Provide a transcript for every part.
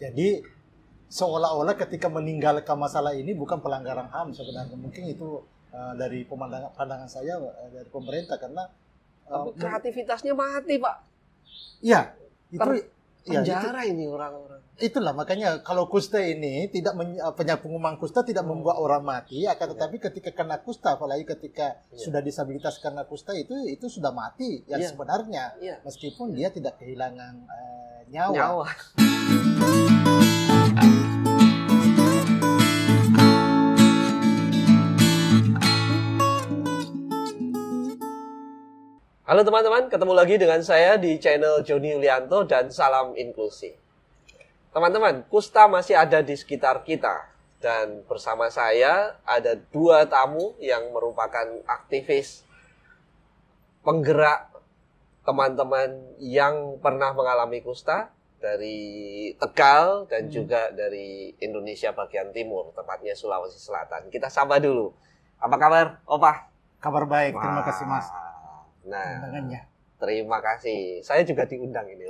Jadi seolah-olah ketika meninggalkan masalah ini bukan pelanggaran HAM sebenarnya. Mungkin itu dari pandangan saya dari pemerintah karena kreativitasnya mati, Pak. Iya, itu penjara ini orang-orang. Itulah makanya kalau kusta ini tidak pengumuman kusta tidak membuat orang mati, akan tetapi ketika kena kusta, apalagi ketika sudah disabilitas karena kusta itu sudah mati yang sebenarnya, meskipun dia tidak kehilangan nyawa. Halo teman-teman, ketemu lagi dengan saya di channel Joni Yulianto dan Salam Inklusi. Teman-teman, kusta masih ada di sekitar kita. Dan bersama saya ada dua tamu yang merupakan aktivis penggerak teman-teman yang pernah mengalami kusta dari Tegal dan juga dari Indonesia bagian timur, tepatnya Sulawesi Selatan. Kita sapa dulu. Apa kabar, Opa? Kabar baik, terima kasih Mas. Nah, undangannya. Terima kasih. Saya juga diundang ini.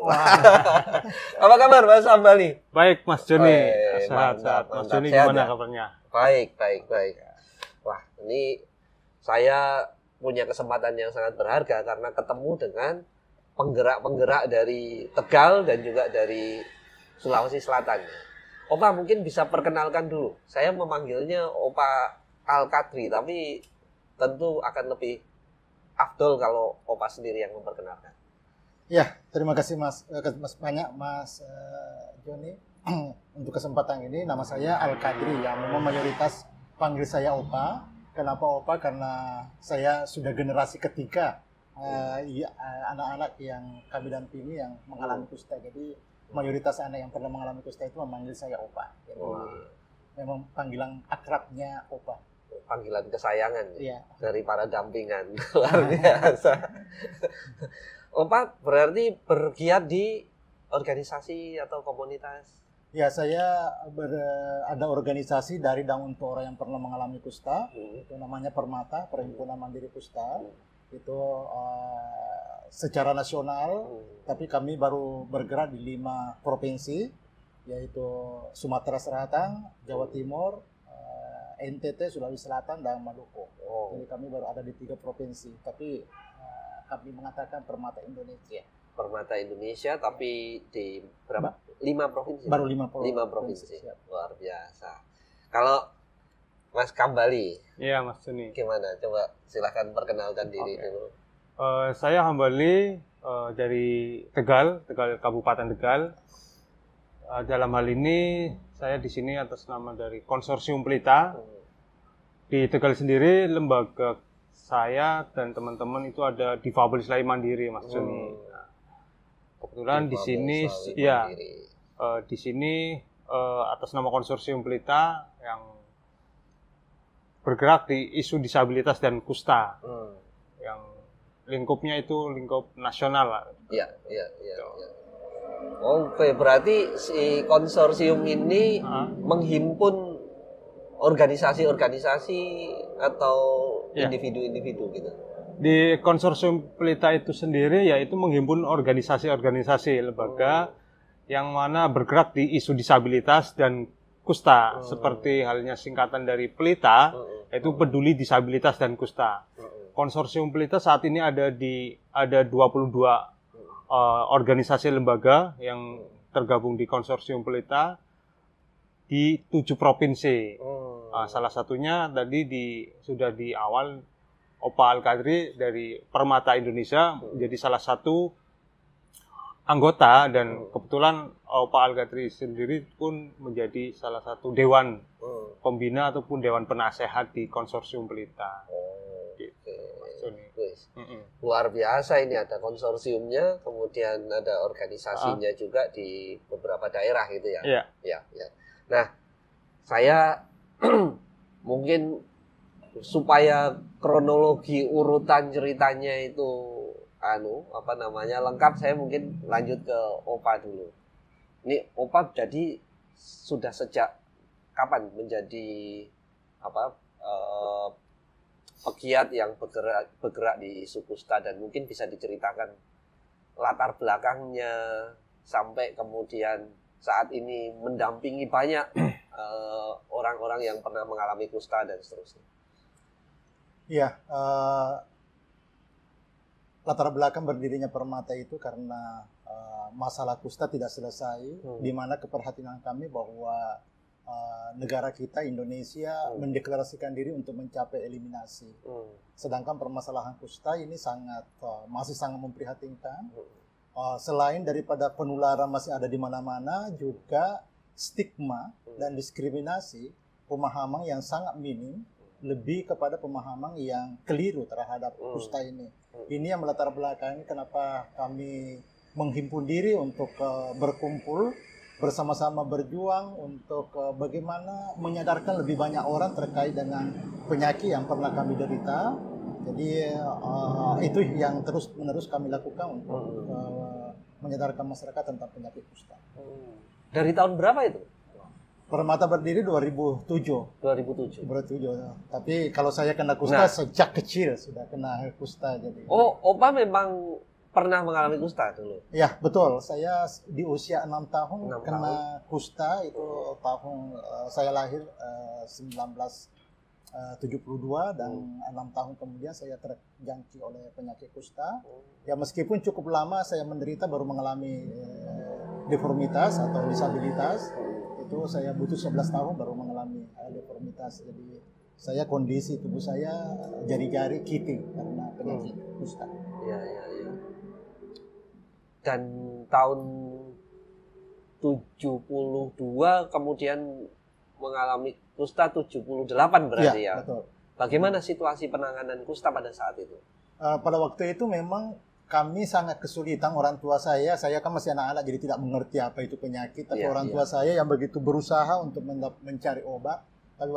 Apa kabar Mas Ambali? Baik Mas Joni. Sehat. Mas Joni gimana kabarnya? Baik. Wah, ini saya punya kesempatan yang sangat berharga karena ketemu dengan penggerak-penggerak dari Tegal dan juga dari Sulawesi Selatan. Opa mungkin bisa perkenalkan dulu. Saya memanggilnya Opa Al-Kadri, tapi tentu akan lebih afdol kalau Opa sendiri yang memperkenalkan. Ya, terima kasih Mas Joni untuk kesempatan ini. Nama saya Al-Kadri, yang memang mayoritas panggil saya Opa. Kenapa Opa? Karena saya sudah generasi ketiga anak-anak yang kami dampingi yang mengalami kusta. Jadi mayoritas anak yang pernah mengalami kusta itu memanggil saya Opa. Jadi memang panggilan akrabnya Opa. Panggilan kesayangan dari para dampingan. Iya. Luar biasa. Opa berarti bergiat di organisasi atau komunitas? Ya, saya ada organisasi dari dan untuk orang yang pernah mengalami kusta. Itu namanya Permata, Perhimpunan Mandiri Kusta. Itu secara nasional, tapi kami baru bergerak di 5 provinsi, yaitu Sumatera Selatan, Jawa Timur, NTT, Sulawesi Selatan, dan Maluku. Jadi kami baru ada di 3 provinsi, tapi kami mengatakan Permata Indonesia. Permata Indonesia, tapi di berapa? 5 provinsi? Baru 5 provinsi. Luar biasa. Kalau Mas Kambali. Iya Mas Joni. Gimana? Coba silahkan perkenalkan diri dulu. Saya Hambali dari Tegal Kabupaten Tegal. Dalam hal ini saya di sini atas nama dari Konsorsium Pelita. Di Tegal sendiri lembaga saya dan teman-teman itu ada Difabel Islami Mandiri, Mas Joni. Nah, kebetulan di sini di sini atas nama Konsorsium Pelita yang bergerak di isu disabilitas dan kusta. Yang lingkupnya itu lingkup nasional. Iya. Oke, berarti si konsorsium ini menghimpun organisasi-organisasi atau individu-individu gitu. Di konsorsium Pelita itu sendiri yaitu menghimpun organisasi-organisasi lembaga yang mana bergerak di isu disabilitas dan kusta, seperti halnya singkatan dari Pelita, yaitu Peduli Disabilitas dan Kusta. Konsorsium Pelita saat ini ada 22 organisasi lembaga yang tergabung di Konsorsium Pelita di 7 provinsi. Salah satunya tadi sudah di awal Opa Al-Kadri dari Permata Indonesia menjadi salah satu anggota, dan kebetulan Opa Al-Kadri sendiri pun menjadi salah satu dewan pembina ataupun dewan penasehat di Konsorsium Pelita. Luar biasa, ini ada konsorsiumnya, kemudian ada organisasinya juga di beberapa daerah gitu ya. Iya. Nah, saya mungkin supaya kronologi urutan ceritanya itu lengkap, saya mungkin lanjut ke Opa dulu. Ini Opa jadi sudah sejak kapan menjadi pegiat yang bergerak di isu kusta, dan mungkin bisa diceritakan latar belakangnya sampai kemudian saat ini mendampingi banyak orang-orang yang pernah mengalami kusta dan seterusnya? Iya, latar belakang berdirinya Permata itu karena masalah kusta tidak selesai, di mana keprihatinan kami bahwa negara kita Indonesia mendeklarasikan diri untuk mencapai eliminasi. Sedangkan permasalahan kusta ini masih sangat memprihatinkan. Selain daripada penularan masih ada di mana-mana, juga stigma dan diskriminasi, pemahaman yang sangat minim, lebih kepada pemahaman yang keliru terhadap kusta ini. Ini yang melatar belakangi kenapa kami menghimpun diri untuk berkumpul, bersama-sama berjuang untuk bagaimana menyadarkan lebih banyak orang terkait dengan penyakit yang pernah kami derita. Jadi itu yang terus-menerus kami lakukan untuk menyadarkan masyarakat tentang penyakit kusta. Dari tahun berapa itu? Permata berdiri 2007. 2007. Tapi kalau saya kena kusta sejak kecil sudah kena kusta jadi. Oh, Opa memang pernah mengalami kusta dulu? Ya, betul. Saya di usia 6 tahun kena kusta itu tahun saya lahir 1972 dan 6 tahun kemudian saya terjangkit oleh penyakit kusta. Ya meskipun cukup lama saya menderita baru mengalami deformitas atau disabilitas. Itu saya butuh 11 tahun baru mengalami deformitas. Jadi saya kondisi tubuh saya jari-jari kiting karena penyakit kusta. Iya. Dan tahun 72 kemudian mengalami kusta 78 berarti ya. Betul. Bagaimana situasi penanganan kusta pada saat itu? Pada waktu itu memang kami sangat kesulitan, orang tua saya kan masih anak-anak jadi tidak mengerti apa itu penyakit, tapi orang tua saya yang begitu berusaha untuk mencari obat, tapi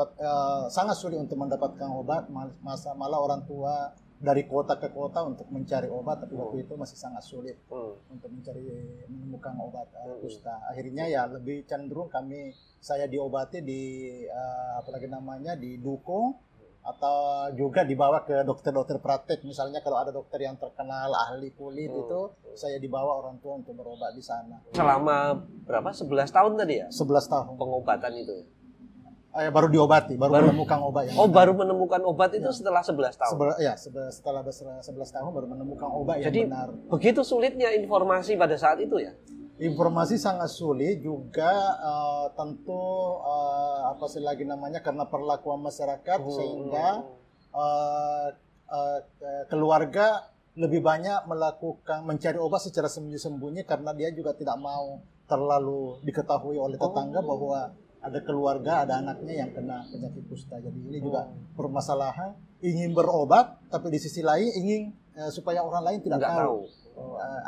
sangat sulit untuk mendapatkan obat, malah orang tua dari kota ke kota untuk mencari obat, tapi waktu itu masih sangat sulit untuk menemukan obat kusta. Akhirnya ya lebih cenderung saya diobati didukung atau juga dibawa ke dokter-dokter praktek. Misalnya kalau ada dokter yang terkenal ahli kulit itu saya dibawa orang tua untuk berobat di sana. Selama berapa? 11 tahun tadi ya? 11 tahun. Pengobatan itu. Baru diobati, baru menemukan obat yang baru menemukan obat itu setelah 11 tahun. Setelah 11 tahun baru menemukan obat yang benar. Begitu sulitnya informasi pada saat itu ya? Informasi sangat sulit juga tentu karena perlakuan masyarakat sehingga keluarga lebih banyak mencari obat secara sembunyi-sembunyi karena dia juga tidak mau terlalu diketahui oleh tetangga bahwa ada keluarga, ada anaknya yang kena penyakit kusta. Jadi ini juga permasalahan, ingin berobat tapi di sisi lain ingin supaya orang lain tidak tahu.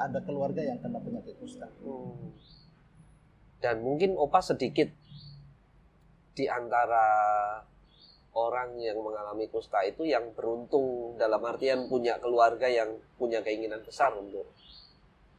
Ada keluarga yang kena penyakit kusta. Dan mungkin Opa sedikit di antara orang yang mengalami kusta itu yang beruntung dalam artian punya keluarga yang punya keinginan besar untuk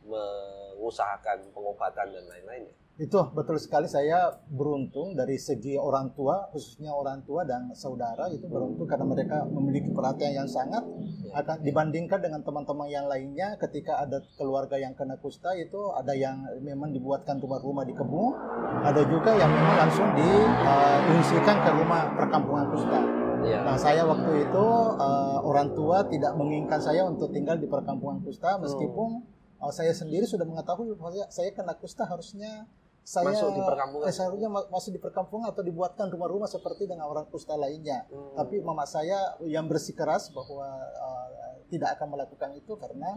mengusahakan pengobatan dan lain-lainnya. Itu betul sekali, saya beruntung dari segi orang tua, khususnya orang tua dan saudara itu beruntung karena mereka memiliki perhatian yang sangat akan dibandingkan dengan teman-teman yang lainnya. Ketika ada keluarga yang kena kusta itu ada yang memang dibuatkan rumah-rumah di kebun, ada juga yang memang langsung diungsikan ke rumah perkampungan kusta. Nah saya waktu itu orang tua tidak menginginkan saya untuk tinggal di perkampungan kusta meskipun saya sendiri sudah mengetahui bahwa saya kena kusta harusnya saya masuk di perkampungan. Seharusnya masuk di perkampungan atau dibuatkan rumah-rumah seperti dengan orang kusta lainnya. Tapi mama saya yang bersikeras bahwa tidak akan melakukan itu karena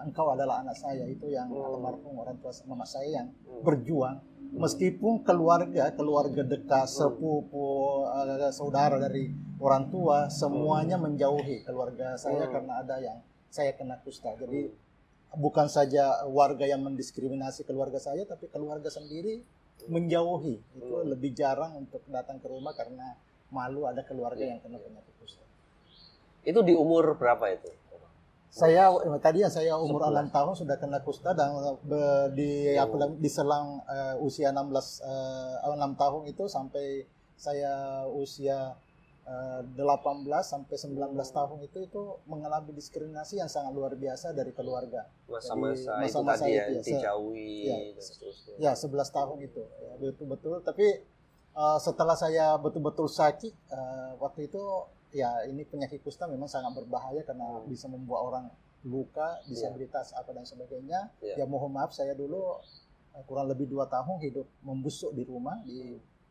engkau adalah anak saya. Itu yang almarhum orang tua mama saya yang berjuang. Meskipun keluarga dekat, sepupu, saudara dari orang tua semuanya menjauhi keluarga saya karena ada yang saya kena kusta. Jadi bukan saja warga yang mendiskriminasi keluarga saya, tapi keluarga sendiri menjauhi. Itu lebih jarang untuk datang ke rumah karena malu ada keluarga yang kena penyakit kusta. Itu di umur berapa itu? Saya umur 6 tahun sudah kena kusta dan di selang usia 6 tahun itu sampai saya usia 18 sampai 19 tahun itu mengalami diskriminasi yang sangat luar biasa dari keluarga. Masa-masa itu masa-masa tadi ya, itu ya, dijauhi ya, dan seterusnya. Ya, 11 tahun itu. Ya, betul-betul. Tapi setelah saya betul-betul sakit, waktu itu ya ini penyakit kusta memang sangat berbahaya karena bisa membuat orang luka, disabilitas apa dan sebagainya. Ya mohon maaf, saya dulu kurang lebih 2 tahun hidup membusuk di rumah,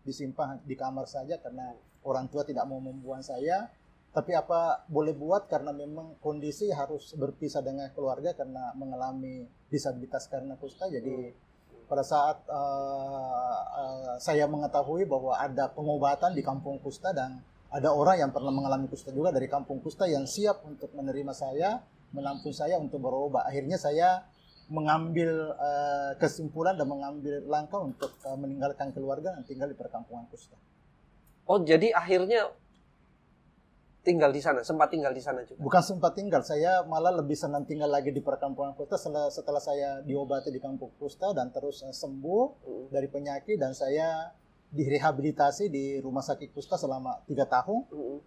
disimpan di kamar saja karena orang tua tidak mau membuang saya. Tapi apa boleh buat karena memang kondisi harus berpisah dengan keluarga karena mengalami disabilitas karena kusta. Jadi pada saat saya mengetahui bahwa ada pengobatan di kampung kusta dan ada orang yang pernah mengalami kusta juga dari kampung kusta yang siap untuk menerima saya, menampung saya untuk berobat. Akhirnya saya mengambil kesimpulan dan mengambil langkah untuk meninggalkan keluarga dan tinggal di perkampungan kusta. Oh, jadi akhirnya tinggal di sana, sempat tinggal di sana juga? Bukan sempat tinggal, saya malah lebih senang tinggal lagi di perkampungan kusta setelah saya diobati di kampung kusta dan terus sembuh dari penyakit dan saya direhabilitasi di rumah sakit kusta selama 3 tahun.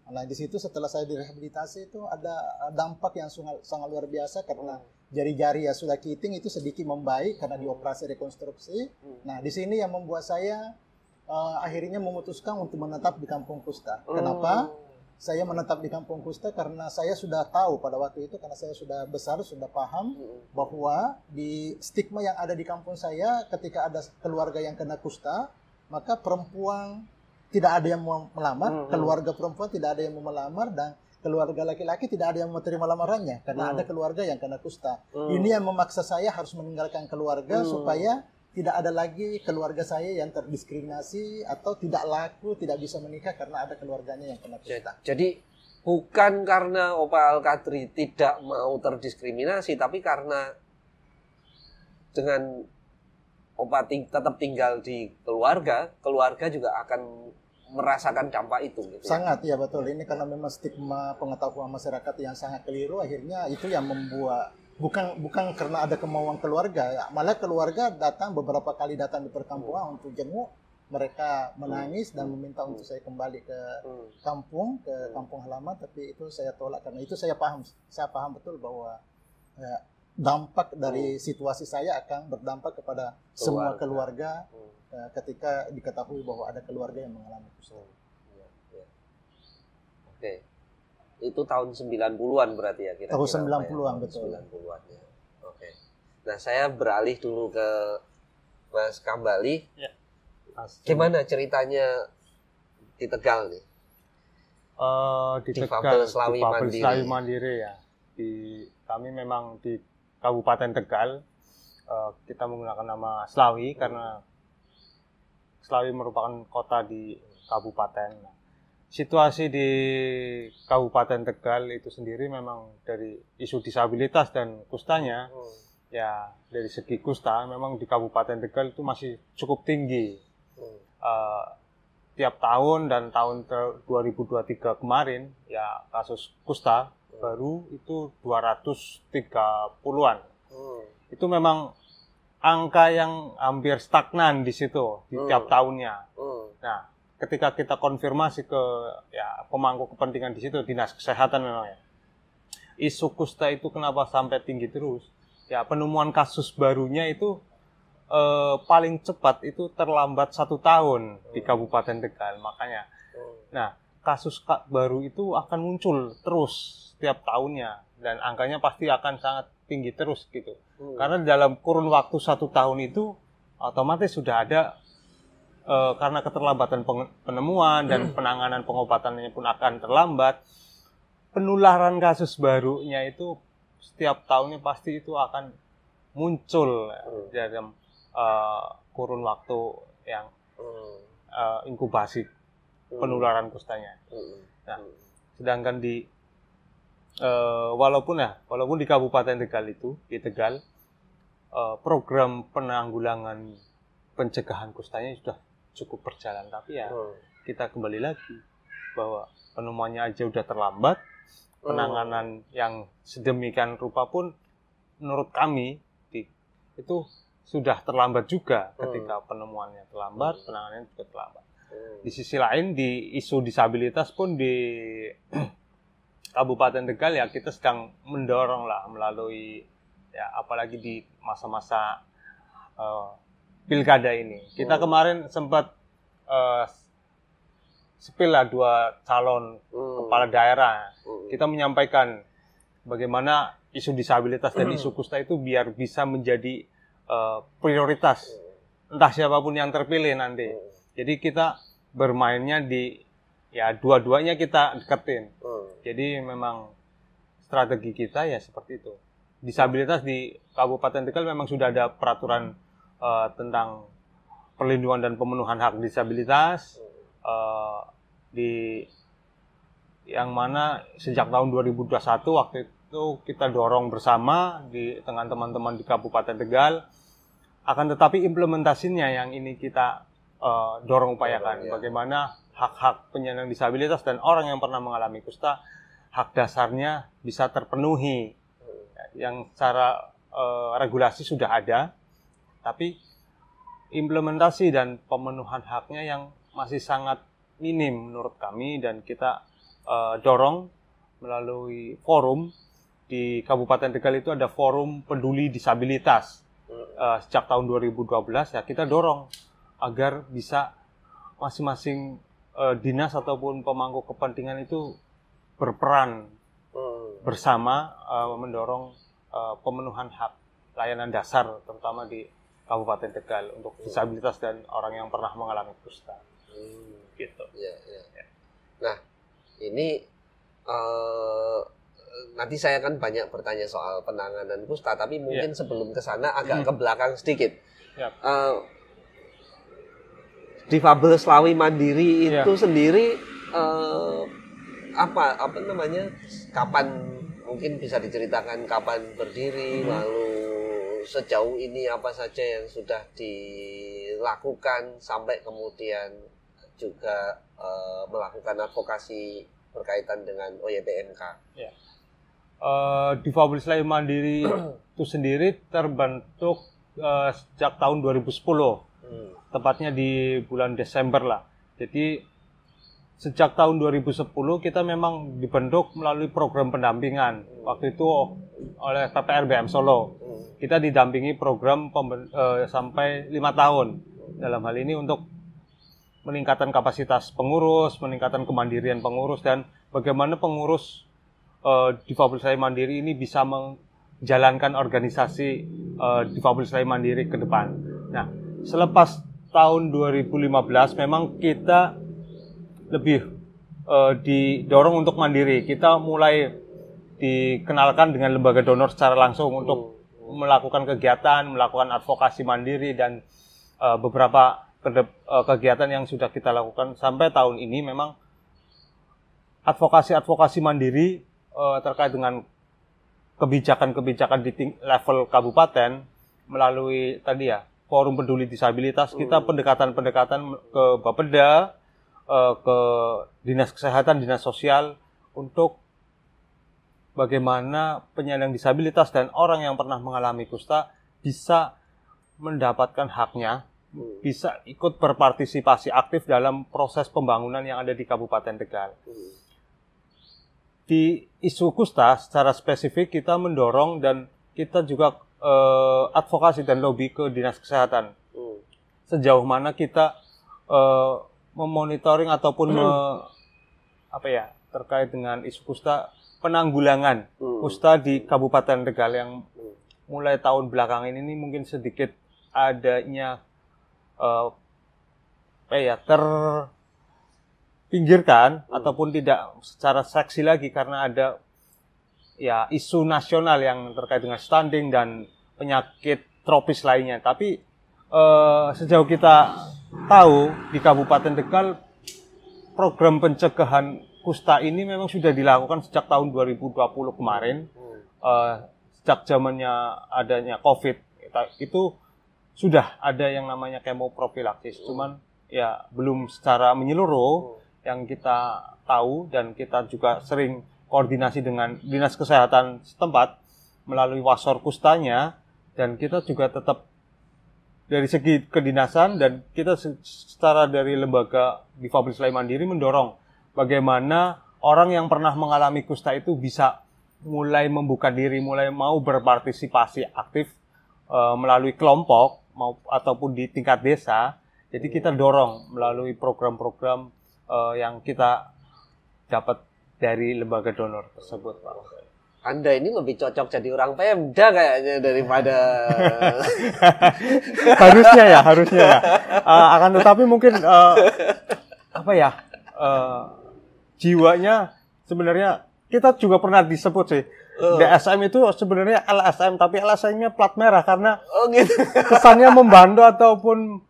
Nah, di situ setelah saya direhabilitasi itu ada dampak yang sangat luar biasa karena jari-jari ya sudah kiting itu sedikit membaik karena dioperasi rekonstruksi. Nah, di sini yang membuat saya akhirnya memutuskan untuk menetap di kampung kusta. Kenapa? Saya menetap di kampung kusta karena saya sudah tahu pada waktu itu, karena saya sudah besar, sudah paham bahwa di stigma yang ada di kampung saya ketika ada keluarga yang kena kusta, maka perempuan tidak ada yang mau melamar, keluarga perempuan tidak ada yang mau melamar, dan keluarga laki-laki tidak ada yang mau terima lamarannya karena ada keluarga yang kena kusta. Ini yang memaksa saya harus meninggalkan keluarga supaya tidak ada lagi keluarga saya yang terdiskriminasi atau tidak laku, tidak bisa menikah karena ada keluarganya yang kena kusta. Jadi bukan karena Opa Al-Qadri tidak mau terdiskriminasi, tapi karena dengan Opa tetap tinggal di keluarga, keluarga juga akan merasakan dampak itu. Gitu. Sangat, ya betul. Ini karena memang stigma pengetahuan masyarakat yang sangat keliru, akhirnya itu yang membuat bukan karena ada kemauan keluarga, malah keluarga beberapa kali datang di perkampungan untuk jenguk, mereka menangis dan meminta untuk saya kembali ke kampung halaman, tapi itu saya tolak karena itu saya paham betul bahwa dampak dari situasi saya akan berdampak kepada semua keluarga ketika diketahui bahwa ada keluarga yang mengalami kusta. Oke. Itu tahun 90-an berarti ya kira-kira. Tahun 90-an, betul. 90-an ya. Oke. Nah, saya beralih dulu ke Mas Kambali. Ya. Gimana ceritanya di Tegal nih? Di Tegal, Difabel Slawi Mandiri ya. Kami memang di Kabupaten Tegal, kita menggunakan nama Slawi karena Slawi merupakan kota di kabupaten. Situasi di Kabupaten Tegal itu sendiri memang dari isu disabilitas dan kustanya, ya dari segi kusta memang di Kabupaten Tegal itu masih cukup tinggi. Tiap tahun dan tahun 2023 kemarin, ya kasus kusta baru itu 230-an. Itu memang angka yang hampir stagnan di situ di tiap tahunnya. Nah, ketika kita konfirmasi ke pemangku kepentingan di situ, dinas kesehatan memang ya, isu kusta itu kenapa sampai tinggi terus? Ya penemuan kasus barunya itu paling cepat itu terlambat 1 tahun di Kabupaten Tegal, makanya. Nah kasus baru itu akan muncul terus setiap tahunnya dan angkanya pasti akan sangat tinggi terus gitu. Karena dalam kurun waktu 1 tahun itu otomatis sudah ada. Karena keterlambatan penemuan dan penanganan pengobatannya pun akan terlambat, penularan kasus barunya itu setiap tahunnya pasti itu akan muncul dalam kurun waktu yang inkubasi penularan kustanya. Nah, sedangkan walaupun di Kabupaten Tegal itu, di Tegal, program penanggulangan pencegahan kustanya sudah cukup berjalan, tapi ya kita kembali lagi bahwa penemuannya aja udah terlambat, penanganan yang sedemikian rupa pun menurut kami itu sudah terlambat juga ketika penemuannya terlambat, penanganannya juga terlambat. Di sisi lain di isu disabilitas pun di Kabupaten Tegal ya kita sedang mendorong lah melalui ya apalagi di masa-masa pilkada ini. Kita kemarin sempat sepil lah 2 calon kepala daerah. Kita menyampaikan bagaimana isu disabilitas dan isu kusta itu biar bisa menjadi prioritas entah siapapun yang terpilih nanti. Jadi kita bermainnya di ya dua-duanya kita deketin. Jadi memang strategi kita ya seperti itu. Disabilitas di Kabupaten Tegal memang sudah ada peraturan tentang perlindungan dan pemenuhan hak disabilitas di yang mana sejak tahun 2021 waktu itu kita dorong bersama dengan teman-teman di Kabupaten Tegal. Akan tetapi implementasinya yang ini kita dorong upayakan bagaimana hak-hak penyandang disabilitas dan orang yang pernah mengalami kusta hak dasarnya bisa terpenuhi yang secara regulasi sudah ada tapi implementasi dan pemenuhan haknya yang masih sangat minim menurut kami dan kita dorong melalui forum di Kabupaten Tegal itu ada forum peduli disabilitas sejak tahun 2012 ya kita dorong agar bisa masing-masing dinas ataupun pemangku kepentingan itu berperan bersama mendorong pemenuhan hak layanan dasar terutama di Kabupaten Tegal untuk disabilitas dan orang yang pernah mengalami kusta. Gitu. Ya. Nah, ini nanti saya akan banyak bertanya soal penanganan kusta, tapi mungkin sebelum ke sana agak ke belakang sedikit. Difabel Slawi Mandiri itu sendiri apa namanya? Kapan mungkin bisa diceritakan kapan berdiri, lalu sejauh ini apa saja yang sudah dilakukan sampai kemudian juga melakukan advokasi berkaitan dengan OYPMK. Ya. Difabel Slawi Mandiri itu sendiri terbentuk sejak tahun 2010. Tepatnya di bulan Desember lah. Jadi sejak tahun 2010 kita memang dibentuk melalui program pendampingan. Waktu itu oleh PPRBM Solo. Kita didampingi program sampai 5 tahun. Dalam hal ini untuk meningkatkan kapasitas pengurus, meningkatkan kemandirian pengurus, dan bagaimana pengurus Difabel Slawi Mandiri ini bisa menjalankan organisasi Difabel Slawi Mandiri ke depan. Nah, selepas tahun 2015 memang kita lebih didorong untuk mandiri. Kita mulai dikenalkan dengan lembaga donor secara langsung untuk melakukan kegiatan, melakukan advokasi mandiri dan beberapa kegiatan yang sudah kita lakukan sampai tahun ini. Memang advokasi mandiri terkait dengan kebijakan-kebijakan di level kabupaten melalui tadi ya Forum Peduli Disabilitas, kita pendekatan-pendekatan ke Bapeda, ke Dinas Kesehatan, Dinas Sosial untuk bagaimana penyandang disabilitas dan orang yang pernah mengalami kusta bisa mendapatkan haknya, bisa ikut berpartisipasi aktif dalam proses pembangunan yang ada di Kabupaten Tegal. Di isu kusta secara spesifik kita mendorong dan kita juga advokasi dan lobby ke Dinas Kesehatan. Sejauh mana kita memonitoring ataupun terkait dengan isu kusta, penanggulangan kusta di Kabupaten Tegal yang mulai tahun belakangan ini mungkin sedikit adanya terpinggirkan ataupun tidak secara seksi lagi karena ada ya isu nasional yang terkait dengan stunting dan penyakit tropis lainnya. Tapi sejauh kita tahu di Kabupaten Tegal program pencegahan kusta ini memang sudah dilakukan sejak tahun 2020 kemarin. Sejak zamannya adanya COVID itu sudah ada yang namanya kemoprofilaksis. Cuman ya belum secara menyeluruh yang kita tahu, dan kita juga sering koordinasi dengan Dinas Kesehatan setempat melalui wasor kustanya, dan kita juga tetap dari segi kedinasan dan kita secara dari lembaga Difabel Selain Mandiri mendorong bagaimana orang yang pernah mengalami kusta itu bisa mulai membuka diri, mulai mau berpartisipasi aktif melalui kelompok ataupun di tingkat desa. Jadi kita dorong melalui program-program yang kita dapat dari lembaga donor tersebut, Pak. Anda ini lebih cocok jadi orang Pemda kayaknya daripada harusnya ya. Akan tetapi mungkin jiwanya sebenarnya kita juga pernah disebut sih. DSM itu sebenarnya LSM, tapi LSM-nya plat merah karena gitu. Kesannya membantu ataupun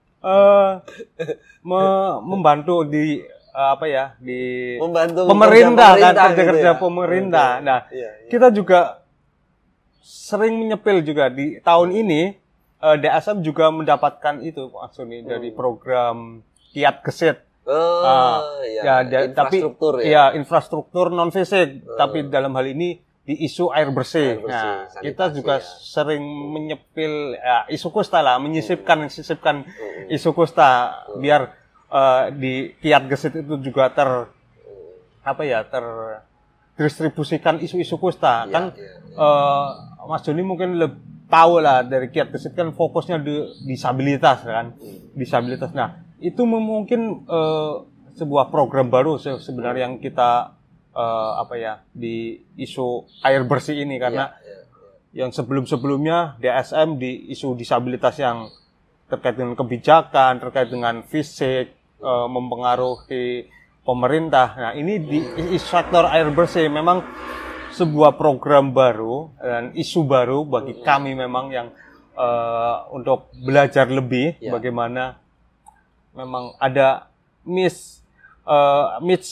membantu di membantu pemerintah kan, kerja-kerja gitu ya? pemerintah. Nah, iya. kita juga sering menyepil juga di tahun ini DSM juga mendapatkan itu Pak Suni dari program Kiat Gesit. Infrastruktur tapi infrastruktur non fisik, tapi dalam hal ini di isu air bersih. Nah, kita juga sering menyepil isu kusta lah, menyisipkan isu kusta biar di Kiat Gesit itu juga terdistribusikan isu-isu kusta. Mas Joni mungkin lebih tahu lah dari Kiat Gesit kan fokusnya di disabilitas kan, disabilitas. Nah, itu mungkin sebuah program baru sebenarnya yang kita di isu air bersih ini karena yang sebelum-sebelumnya DSM di isu disabilitas yang terkait dengan kebijakan, terkait dengan fisik, mempengaruhi pemerintah. Nah, ini di sektor air bersih memang sebuah program baru dan isu baru bagi kami memang yang untuk belajar lebih bagaimana memang ada miss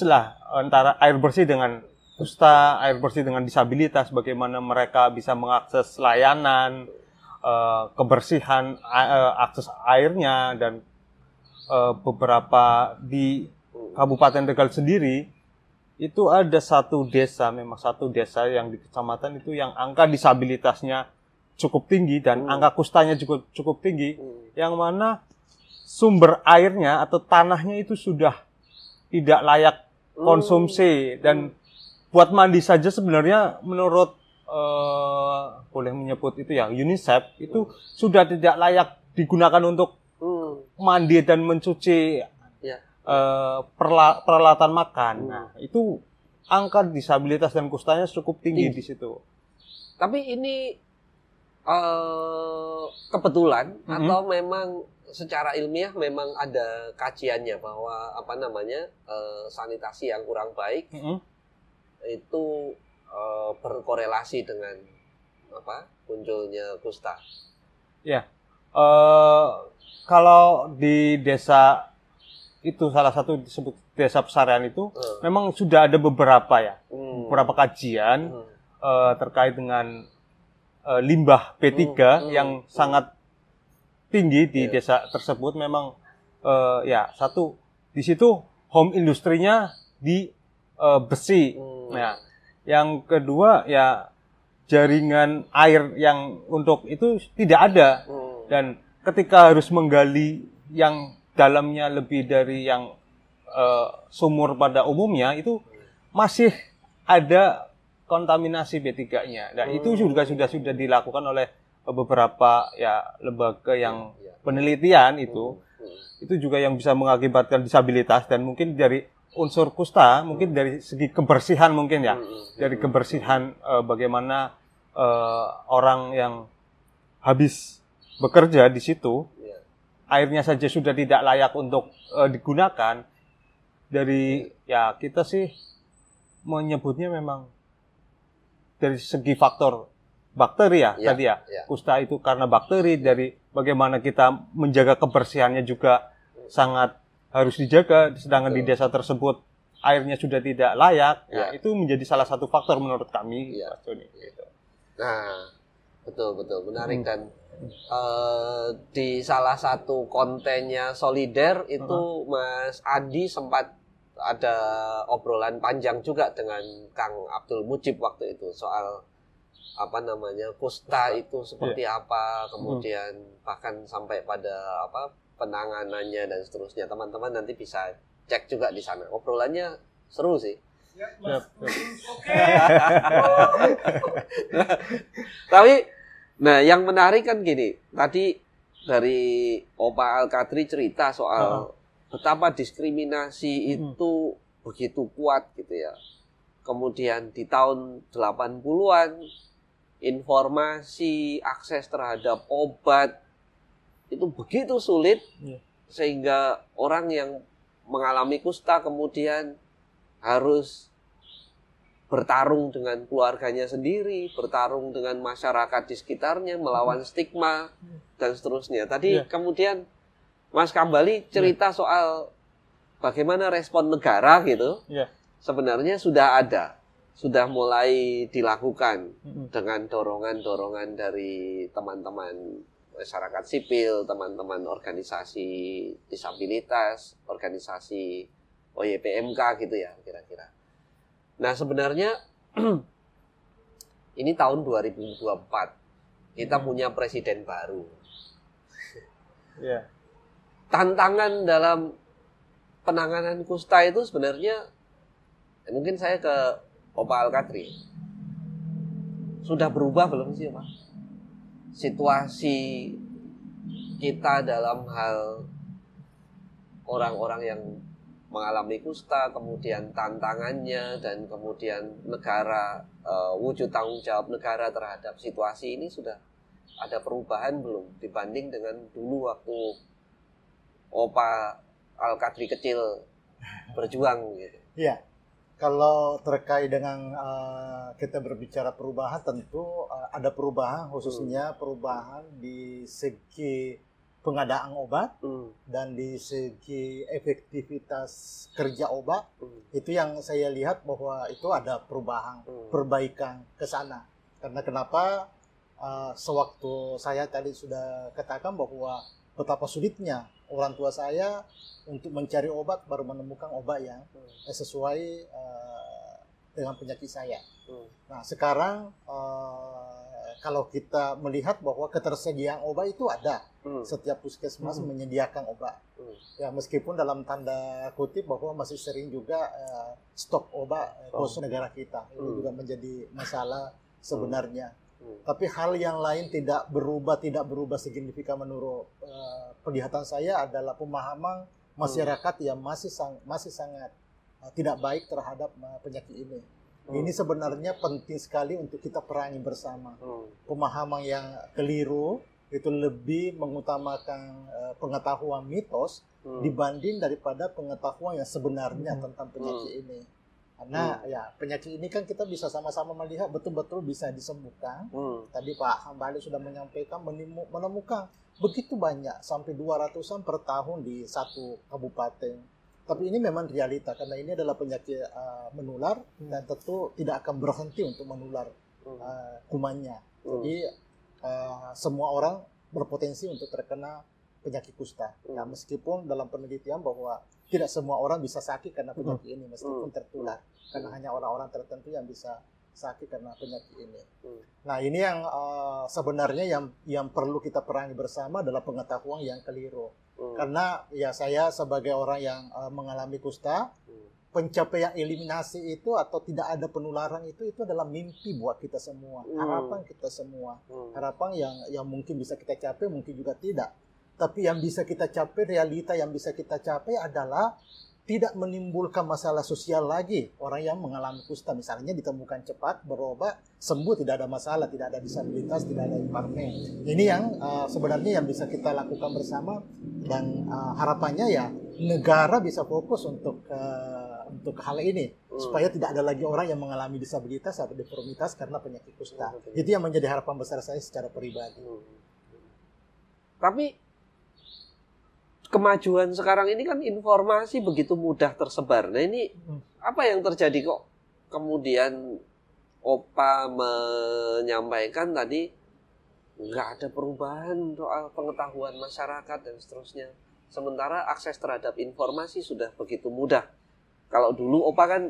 lah antara air bersih dengan kusta, air bersih dengan disabilitas, bagaimana mereka bisa mengakses layanan, kebersihan, akses airnya, dan beberapa di Kabupaten Tegal sendiri itu ada satu desa yang di kecamatan itu yang angka disabilitasnya cukup tinggi dan angka kustanya juga cukup tinggi, yang mana sumber airnya atau tanahnya itu sudah tidak layak konsumsi dan buat mandi saja sebenarnya menurut boleh menyebut itu ya UNICEF itu sudah tidak layak digunakan untuk mandi dan mencuci peralatan makan. Nah, itu angka disabilitas dan kustanya cukup tinggi di situ. Tapi ini kebetulan atau memang secara ilmiah memang ada kajiannya bahwa sanitasi yang kurang baik itu berkorelasi dengan munculnya kusta. Ya, kalau di desa itu salah satu disebut desa Pesarian itu memang sudah ada beberapa kajian terkait dengan limbah B3 yang sangat tinggi di desa tersebut. Memang satu di situ home industrinya di besi. Nah, yang kedua jaringan air yang untuk itu tidak ada, dan ketika harus menggali yang dalamnya lebih dari yang sumur pada umumnya itu masih ada kontaminasi B3-nya. Nah, itu juga sudah dilakukan oleh beberapa lembaga yang penelitian itu juga yang bisa mengakibatkan disabilitas, dan mungkin dari unsur kusta, mungkin dari segi kebersihan mungkin dari kebersihan bagaimana orang yang habis bekerja di situ airnya saja sudah tidak layak untuk digunakan. Dari kita sih menyebutnya memang dari segi faktor bakteri tadi kusta itu karena bakteri, dari bagaimana kita menjaga kebersihannya juga sangat harus dijaga, sedangkan di desa tersebut airnya sudah tidak layak. Itu menjadi salah satu faktor menurut kami, Pak Joni. Nah, betul menarik. Dan di salah satu kontennya Solider itu Mas Adi sempat ada obrolan panjang juga dengan Kang Abdul Mujib waktu itu soal apa namanya kusta itu seperti apa, kemudian bahkan sampai pada apa penanganannya dan seterusnya. Teman-teman nanti bisa cek juga di sana. Obrolannya seru sih. Tapi, nah yang menarik kan gini. Tadi dari Opa Al-Qadri cerita soal betapa diskriminasi itu begitu kuat gitu ya. Kemudian di tahun 80-an informasi, akses terhadap obat itu begitu sulit sehingga orang yang mengalami kusta kemudian harus bertarung dengan keluarganya sendiri, bertarung dengan masyarakat di sekitarnya, melawan stigma dan seterusnya. Tadi kemudian Mas Kambali cerita soal bagaimana respon negara gitu. Sebenarnya sudah ada. Sudah mulai dilakukan dengan dorongan-dorongan dari teman-teman masyarakat sipil, teman-teman organisasi disabilitas, organisasi OYPMK gitu ya kira-kira. Nah sebenarnya ini tahun 2024, kita punya presiden baru. Tantangan dalam penanganan kusta itu sebenarnya, mungkin saya ke Opa Al-Qadri, sudah berubah belum sih Pak? Situasi kita dalam hal orang-orang yang mengalami kusta, kemudian tantangannya, dan kemudian negara, wujud tanggung jawab negara terhadap situasi ini sudah ada perubahan belum dibanding dengan dulu waktu Opa Al-Qadri kecil berjuang gitu? Iya. Kalau terkait dengan kita berbicara perubahan, tentu ada perubahan, khususnya perubahan di segi pengadaan obat dan di segi efektivitas kerja obat. Itu yang saya lihat bahwa itu ada perubahan, perbaikan ke sana. Karena kenapa sewaktu saya tadi sudah katakan bahwa betapa sulitnya orang tua saya untuk mencari obat, baru menemukan obat yang sesuai dengan penyakit saya. Nah sekarang kalau kita melihat bahwa ketersediaan obat itu ada, setiap puskesmas menyediakan obat. Ya meskipun dalam tanda kutip bahwa masih sering juga stok obat khusus negara kita, ini juga menjadi masalah sebenarnya. Tapi hal yang lain tidak berubah signifikan menurut penglihatan saya adalah pemahaman masyarakat yang masih sangat tidak baik terhadap penyakit ini. Ini sebenarnya penting sekali untuk kita perangi bersama. Pemahaman yang keliru itu lebih mengutamakan pengetahuan mitos dibanding daripada pengetahuan yang sebenarnya tentang penyakit ini. Karena ya penyakit ini kan kita bisa sama-sama melihat betul-betul bisa disembuhkan. Tadi Pak Hambali sudah menyampaikan menemukan begitu banyak sampai 200-an per tahun di satu kabupaten. Tapi ini memang realita karena ini adalah penyakit menular dan tentu tidak akan berhenti untuk menular kumannya. Jadi semua orang berpotensi untuk terkena penyakit kusta. Nah, meskipun dalam penelitian bahwa tidak semua orang bisa sakit karena penyakit ini meskipun tertular, karena hanya orang-orang tertentu yang bisa sakit karena penyakit ini. Nah ini yang sebenarnya yang perlu kita perangi bersama adalah pengetahuan yang keliru. Karena ya saya sebagai orang yang mengalami kusta, pencapaian eliminasi itu atau tidak ada penularan itu adalah mimpi buat kita semua, harapan kita semua, harapan yang mungkin bisa kita capai, mungkin juga tidak. Tapi yang bisa kita capai, realita yang bisa kita capai adalah tidak menimbulkan masalah sosial lagi. Orang yang mengalami kusta misalnya ditemukan cepat, berobat, sembuh, tidak ada masalah, tidak ada disabilitas, tidak ada impairment. Ini yang sebenarnya yang bisa kita lakukan bersama dan harapannya ya negara bisa fokus untuk hal ini supaya tidak ada lagi orang yang mengalami disabilitas atau deformitas karena penyakit kusta. Itu yang menjadi harapan besar saya secara pribadi. Tapi kemajuan sekarang ini kan informasi begitu mudah tersebar. Nah ini apa yang terjadi kok kemudian Opa menyampaikan tadi nggak ada perubahan soal pengetahuan masyarakat dan seterusnya. Sementara akses terhadap informasi sudah begitu mudah. Kalau dulu Opa kan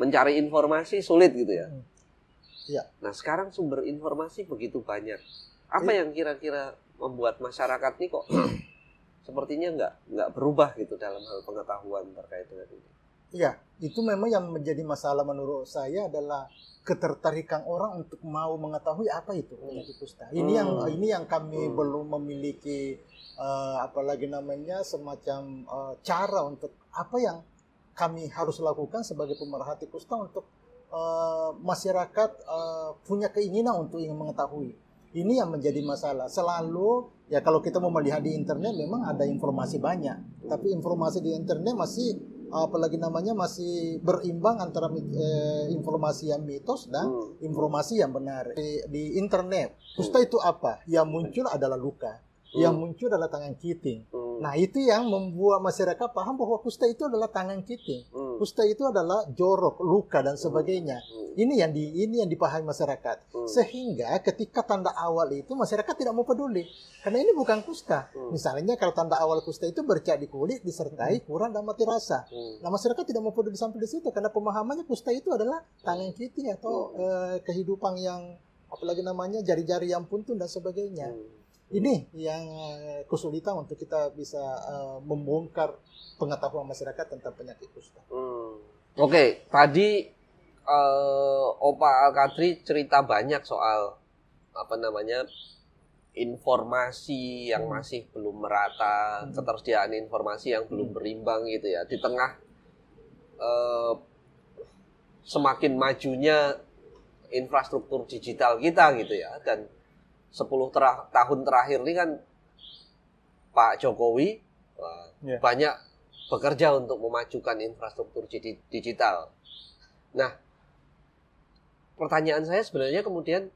mencari informasi sulit gitu ya. Iya. Nah, sekarang sumber informasi begitu banyak. Apa yang kira-kira membuat masyarakat ini kok sepertinya nggak berubah gitu dalam hal pengetahuan terkait dengan ini? Iya, itu memang yang menjadi masalah menurut saya adalah ketertarikan orang untuk mau mengetahui apa itu penyakit kusta. Ini yang kami belum memiliki apalagi namanya semacam cara untuk apa yang kami harus lakukan sebagai pemerhati kusta untuk masyarakat punya keinginan untuk ingin mengetahui. Ini yang menjadi masalah. Selalu ya kalau kita mau melihat di internet memang ada informasi banyak, tapi informasi di internet masih apalagi namanya masih berimbang antara informasi yang mitos dan informasi yang benar. Di internet, kusta itu apa? Yang muncul adalah luka. Yang muncul adalah tangan kiting. Nah, itu yang membuat masyarakat paham bahwa kusta itu adalah tangan kiting. Kusta itu adalah jorok, luka dan sebagainya. Ini yang dipahami masyarakat. Sehingga ketika tanda awal itu masyarakat tidak mau peduli. Karena ini bukan kusta. Misalnya kalau tanda awal kusta itu bercak di kulit disertai kurang dan mati rasa. Nah, masyarakat tidak mau peduli sampai di situ karena pemahamannya kusta itu adalah tangan kiting atau kehidupan yang apalagi namanya jari-jari yang puntung dan sebagainya. Ini yang kesulitan untuk kita bisa membongkar pengetahuan masyarakat tentang penyakit kusta. Oke, tadi Opa Al-Qadri cerita banyak soal apa namanya informasi yang masih belum merata, ketersediaan informasi yang belum berimbang gitu ya. Di tengah semakin majunya infrastruktur digital kita gitu ya, dan 10 tahun terakhir ini kan Pak Jokowi banyak bekerja untuk memajukan infrastruktur digital. Nah, pertanyaan saya sebenarnya kemudian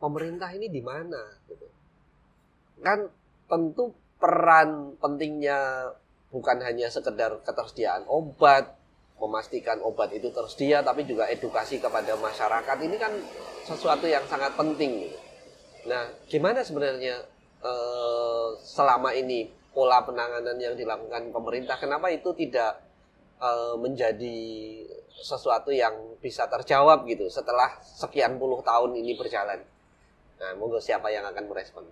pemerintah ini di mana? Gitu. Kan tentu peran pentingnya bukan hanya sekedar ketersediaan obat, memastikan obat itu tersedia, tapi juga edukasi kepada masyarakat. Ini kan sesuatu yang sangat penting. Gitu. Nah, gimana sebenarnya selama ini pola penanganan yang dilakukan pemerintah? Kenapa itu tidak menjadi sesuatu yang bisa terjawab gitu setelah sekian puluh tahun ini berjalan? Nah, monggo siapa yang akan merespon?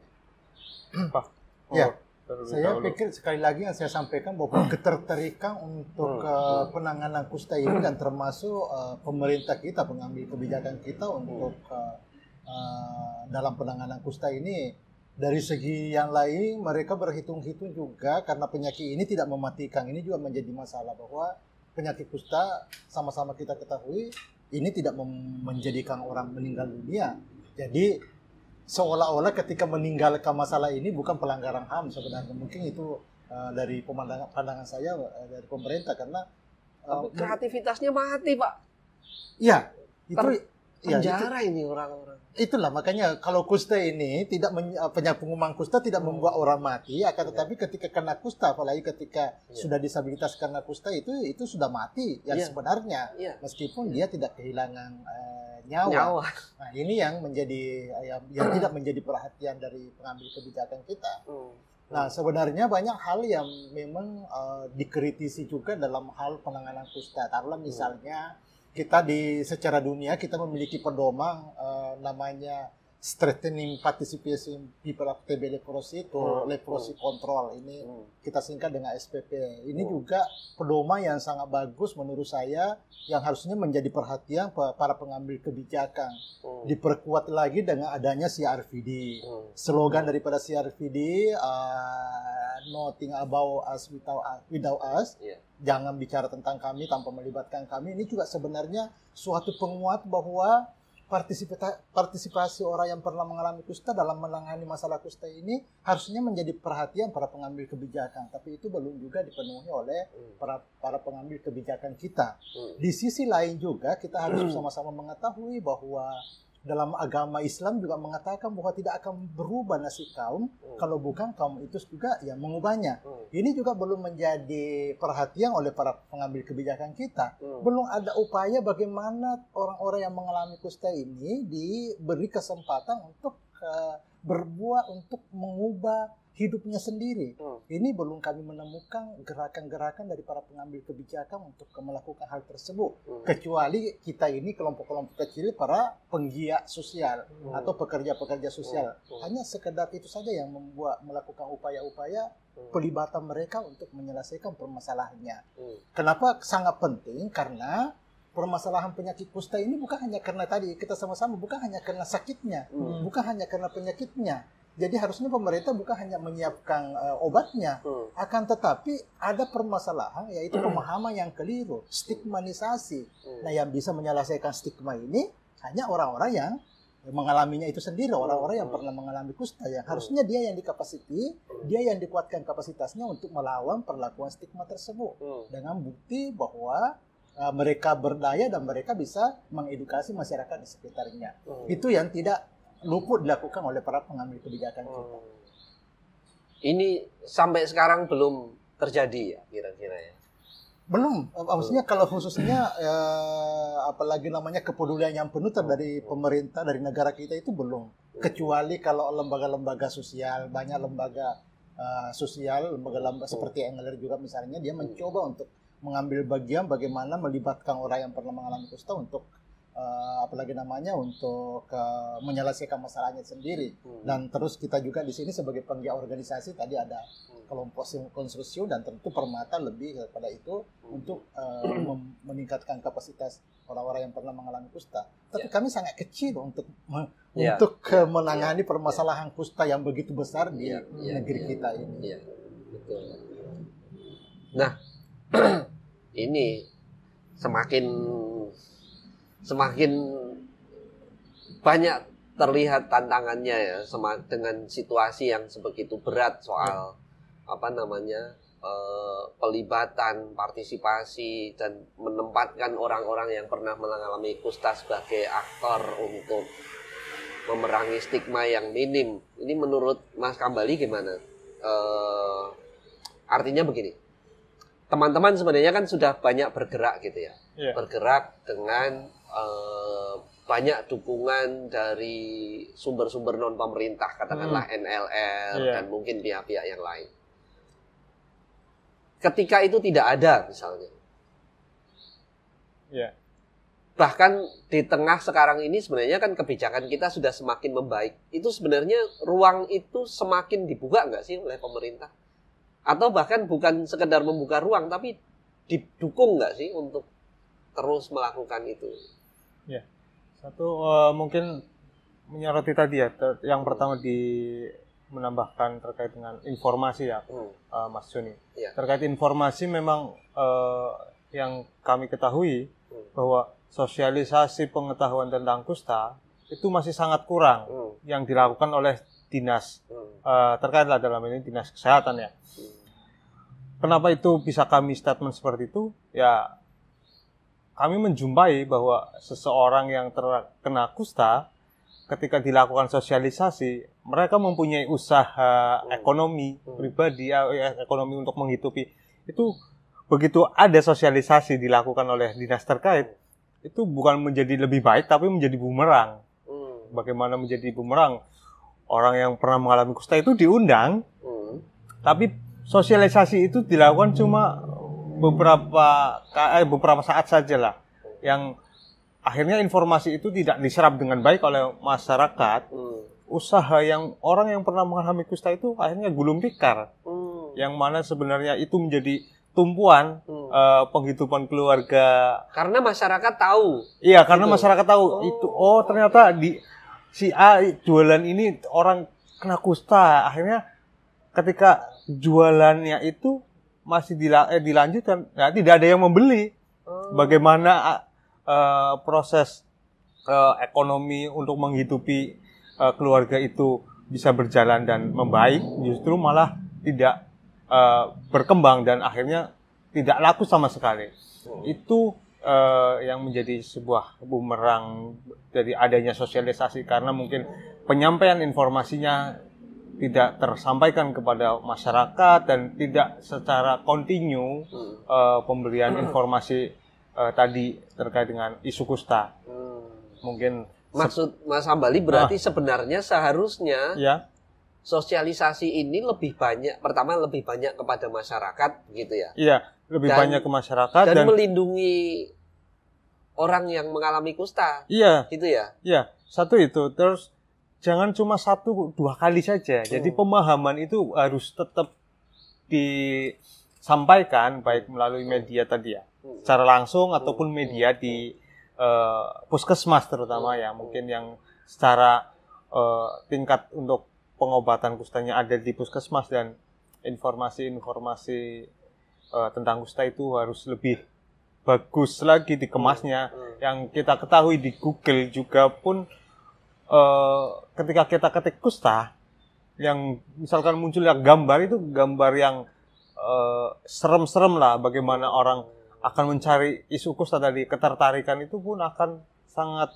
Ya, saya pikir sekali lagi yang saya sampaikan bahwa ketertarikan untuk penanganan kusta ini dan termasuk pemerintah kita, pengambil kebijakan kita untuk dalam penanganan kusta ini, dari segi yang lain mereka berhitung-hitung juga karena penyakit ini tidak mematikan. Ini juga menjadi masalah bahwa penyakit kusta sama-sama kita ketahui ini tidak menjadikan orang meninggal dunia. Jadi seolah-olah ketika meninggalkan masalah ini bukan pelanggaran HAM sebenarnya. Mungkin itu dari pandangan saya dari pemerintah karena kreativitasnya mati, Pak. Iya, itu penjara ini orang-orang. Itulah makanya kalau kusta ini tidak pengumuman kusta tidak membuat orang mati, akan tetapi ketika kena kusta, apalagi ketika sudah disabilitas karena kusta itu sudah mati yang sebenarnya, meskipun dia tidak kehilangan nyawa. Nah, ini yang menjadi yang tidak menjadi perhatian dari pengambil kebijakan kita. Nah, sebenarnya banyak hal yang memang dikritisi juga dalam hal penanganan kusta. Taruhlah misalnya kita secara dunia kita memiliki pedoman namanya Strengthening Participation People of TB Leprosy to Leprosy Control. Ini kita singkat dengan SPP. Ini juga pedoman yang sangat bagus menurut saya yang harusnya menjadi perhatian para pengambil kebijakan. Diperkuat lagi dengan adanya CRVD. Slogan daripada CRVD Nothing About Us Without Us. Jangan bicara tentang kami tanpa melibatkan kami. Ini juga sebenarnya suatu penguat bahwa partisipasi orang yang pernah mengalami kusta dalam menangani masalah kusta ini harusnya menjadi perhatian para pengambil kebijakan, tapi itu belum juga dipenuhi oleh para pengambil kebijakan kita. Di sisi lain juga kita harus sama-sama mengetahui bahwa dalam agama Islam juga mengatakan bahwa tidak akan berubah nasib kaum kalau bukan kaum itu juga yang mengubahnya. Ini juga belum menjadi perhatian oleh para pengambil kebijakan kita. Belum ada upaya bagaimana orang-orang yang mengalami kusta ini diberi kesempatan untuk berbuat, untuk mengubah hidupnya sendiri. Ini belum kami menemukan gerakan-gerakan dari para pengambil kebijakan untuk melakukan hal tersebut. Kecuali kita ini kelompok-kelompok kecil para penggiat sosial atau pekerja-pekerja sosial. Hanya sekedar itu saja yang melakukan upaya-upaya pelibatan mereka untuk menyelesaikan permasalahannya. Kenapa sangat penting? Karena permasalahan penyakit kusta ini bukan hanya karena tadi kita sama-sama, bukan hanya karena sakitnya, bukan hanya karena penyakitnya. Jadi harusnya pemerintah bukan hanya menyiapkan obatnya, akan tetapi ada permasalahan yaitu pemahaman yang keliru, stigmanisasi. Nah, yang bisa menyelesaikan stigma ini hanya orang-orang yang mengalaminya itu sendiri, orang-orang yang pernah mengalami kusta, yang harusnya dia yang dikapasiti, dia yang dikuatkan kapasitasnya untuk melawan perlakuan stigma tersebut dengan bukti bahwa mereka berdaya dan mereka bisa mengedukasi masyarakat di sekitarnya. Itu yang tidak luput dilakukan oleh para pengambil kebijakan kita. Ini sampai sekarang belum terjadi ya kira-kira ya? Belum. Maksudnya kalau khususnya apalagi namanya kepedulian yang penuh dari pemerintah, dari negara kita itu belum. Kecuali kalau lembaga-lembaga sosial, banyak lembaga sosial, lembaga seperti Engler juga misalnya, dia mencoba untuk mengambil bagian bagaimana melibatkan orang yang pernah mengalami kusta untuk apalagi namanya untuk menyelesaikan masalahnya sendiri. Dan terus kita juga di sini sebagai penggiat organisasi tadi ada kelompok konsorsium dan tentu Permata lebih kepada itu untuk meningkatkan kapasitas orang-orang yang pernah mengalami kusta. Tapi kami sangat kecil untuk menangani permasalahan kusta yang begitu besar di negeri kita ini. Betul. Nah, ini semakin banyak terlihat tantangannya ya dengan situasi yang sebegitu berat soal pelibatan, partisipasi dan menempatkan orang-orang yang pernah mengalami kusta sebagai aktor untuk memerangi stigma yang minim. Ini menurut Mas Kambali gimana? Artinya begini, teman-teman sebenarnya kan sudah banyak bergerak gitu ya, bergerak dengan banyak dukungan dari sumber-sumber non pemerintah, katakanlah NLR dan mungkin pihak-pihak yang lain. Ketika itu tidak ada misalnya, bahkan di tengah sekarang ini sebenarnya kan kebijakan kita sudah semakin membaik. Itu sebenarnya ruang itu semakin dibuka nggak sih oleh pemerintah? Atau bahkan bukan sekedar membuka ruang, tapi didukung nggak sih untuk terus melakukan itu? Ya, satu mungkin menyoroti tadi ya, yang pertama menambahkan terkait dengan informasi ya, Mas Joni. Terkait informasi memang yang kami ketahui bahwa sosialisasi pengetahuan tentang kusta itu masih sangat kurang yang dilakukan oleh dinas terkaitlah dalam ini dinas kesehatan ya. Kenapa itu bisa kami statement seperti itu? Ya, kami menjumpai bahwa seseorang yang terkena kusta ketika dilakukan sosialisasi, mereka mempunyai usaha ekonomi pribadi, ekonomi untuk menghidupi. Itu begitu ada sosialisasi dilakukan oleh dinas terkait, itu bukan menjadi lebih baik tapi menjadi bumerang. Bagaimana menjadi bumerang? Orang yang pernah mengalami kusta itu diundang, tapi sosialisasi itu dilakukan cuma beberapa saat saja lah, yang akhirnya informasi itu tidak diserap dengan baik oleh masyarakat. Usaha yang orang yang pernah mengalami kusta itu akhirnya gulung tikar, yang mana sebenarnya itu menjadi tumpuan penghidupan keluarga. Karena masyarakat tahu. Iya, karena masyarakat tahu itu. Oh, ternyata si A jualan ini orang kena kusta. Akhirnya ketika jualannya itu masih dilanjutkan, ya, tidak ada yang membeli. Bagaimana proses ekonomi untuk menghidupi keluarga itu bisa berjalan dan membaik, justru malah tidak berkembang dan akhirnya tidak laku sama sekali. Itu yang menjadi sebuah bumerang dari adanya sosialisasi, karena mungkin penyampaian informasinya tidak tersampaikan kepada masyarakat dan tidak secara kontinu pemberian informasi tadi terkait dengan isu kusta. Mungkin maksud Mas Hambali berarti sebenarnya seharusnya sosialisasi ini lebih banyak, pertama lebih banyak kepada masyarakat gitu ya. Iya, lebih banyak ke masyarakat dan melindungi orang yang mengalami kusta. Iya. Gitu ya. Iya, satu itu. Terus jangan cuma 1-2 kali saja. Jadi pemahaman itu harus tetap disampaikan baik melalui media tadi ya. Secara langsung ataupun media di puskesmas terutama ya. Mungkin yang secara tingkat untuk pengobatan kustanya ada di puskesmas, dan informasi-informasi tentang kusta itu harus lebih bagus lagi dikemasnya. Yang kita ketahui di Google juga pun ketika kita ketik kusta, yang misalkan muncul yang gambar itu gambar yang serem-serem lah, bagaimana orang akan mencari isu kusta tadi, ketertarikan itu pun akan sangat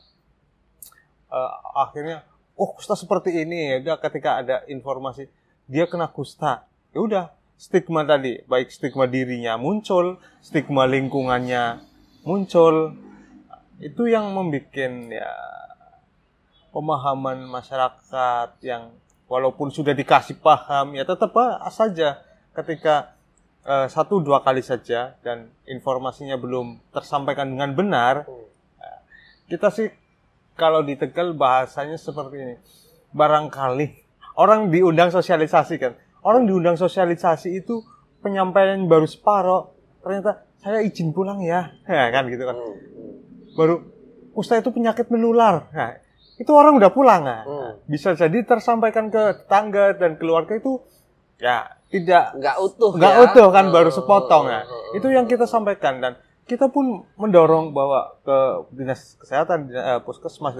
akhirnya kusta seperti ini ya. Udah, ketika ada informasi dia kena kusta, ya udah, stigma tadi, baik stigma dirinya muncul, stigma lingkungannya muncul, itu yang membuat ya pemahaman masyarakat yang walaupun sudah dikasih paham ya tetap saja ketika 1-2 kali saja dan informasinya belum tersampaikan dengan benar. Kita sih kalau di Tegal bahasanya seperti ini, barangkali orang diundang sosialisasi kan, orang diundang sosialisasi itu penyampaian baru separoh, ternyata saya izin pulang ya, kan gitu kan. Baru kusta itu penyakit menular, nah, itu orang udah pulang. Nah, bisa jadi tersampaikan ke tetangga dan keluarga itu ya nggak utuh kan, baru sepotong. Nah, itu yang kita sampaikan, dan kita pun mendorong bahwa ke dinas kesehatan, puskesmas,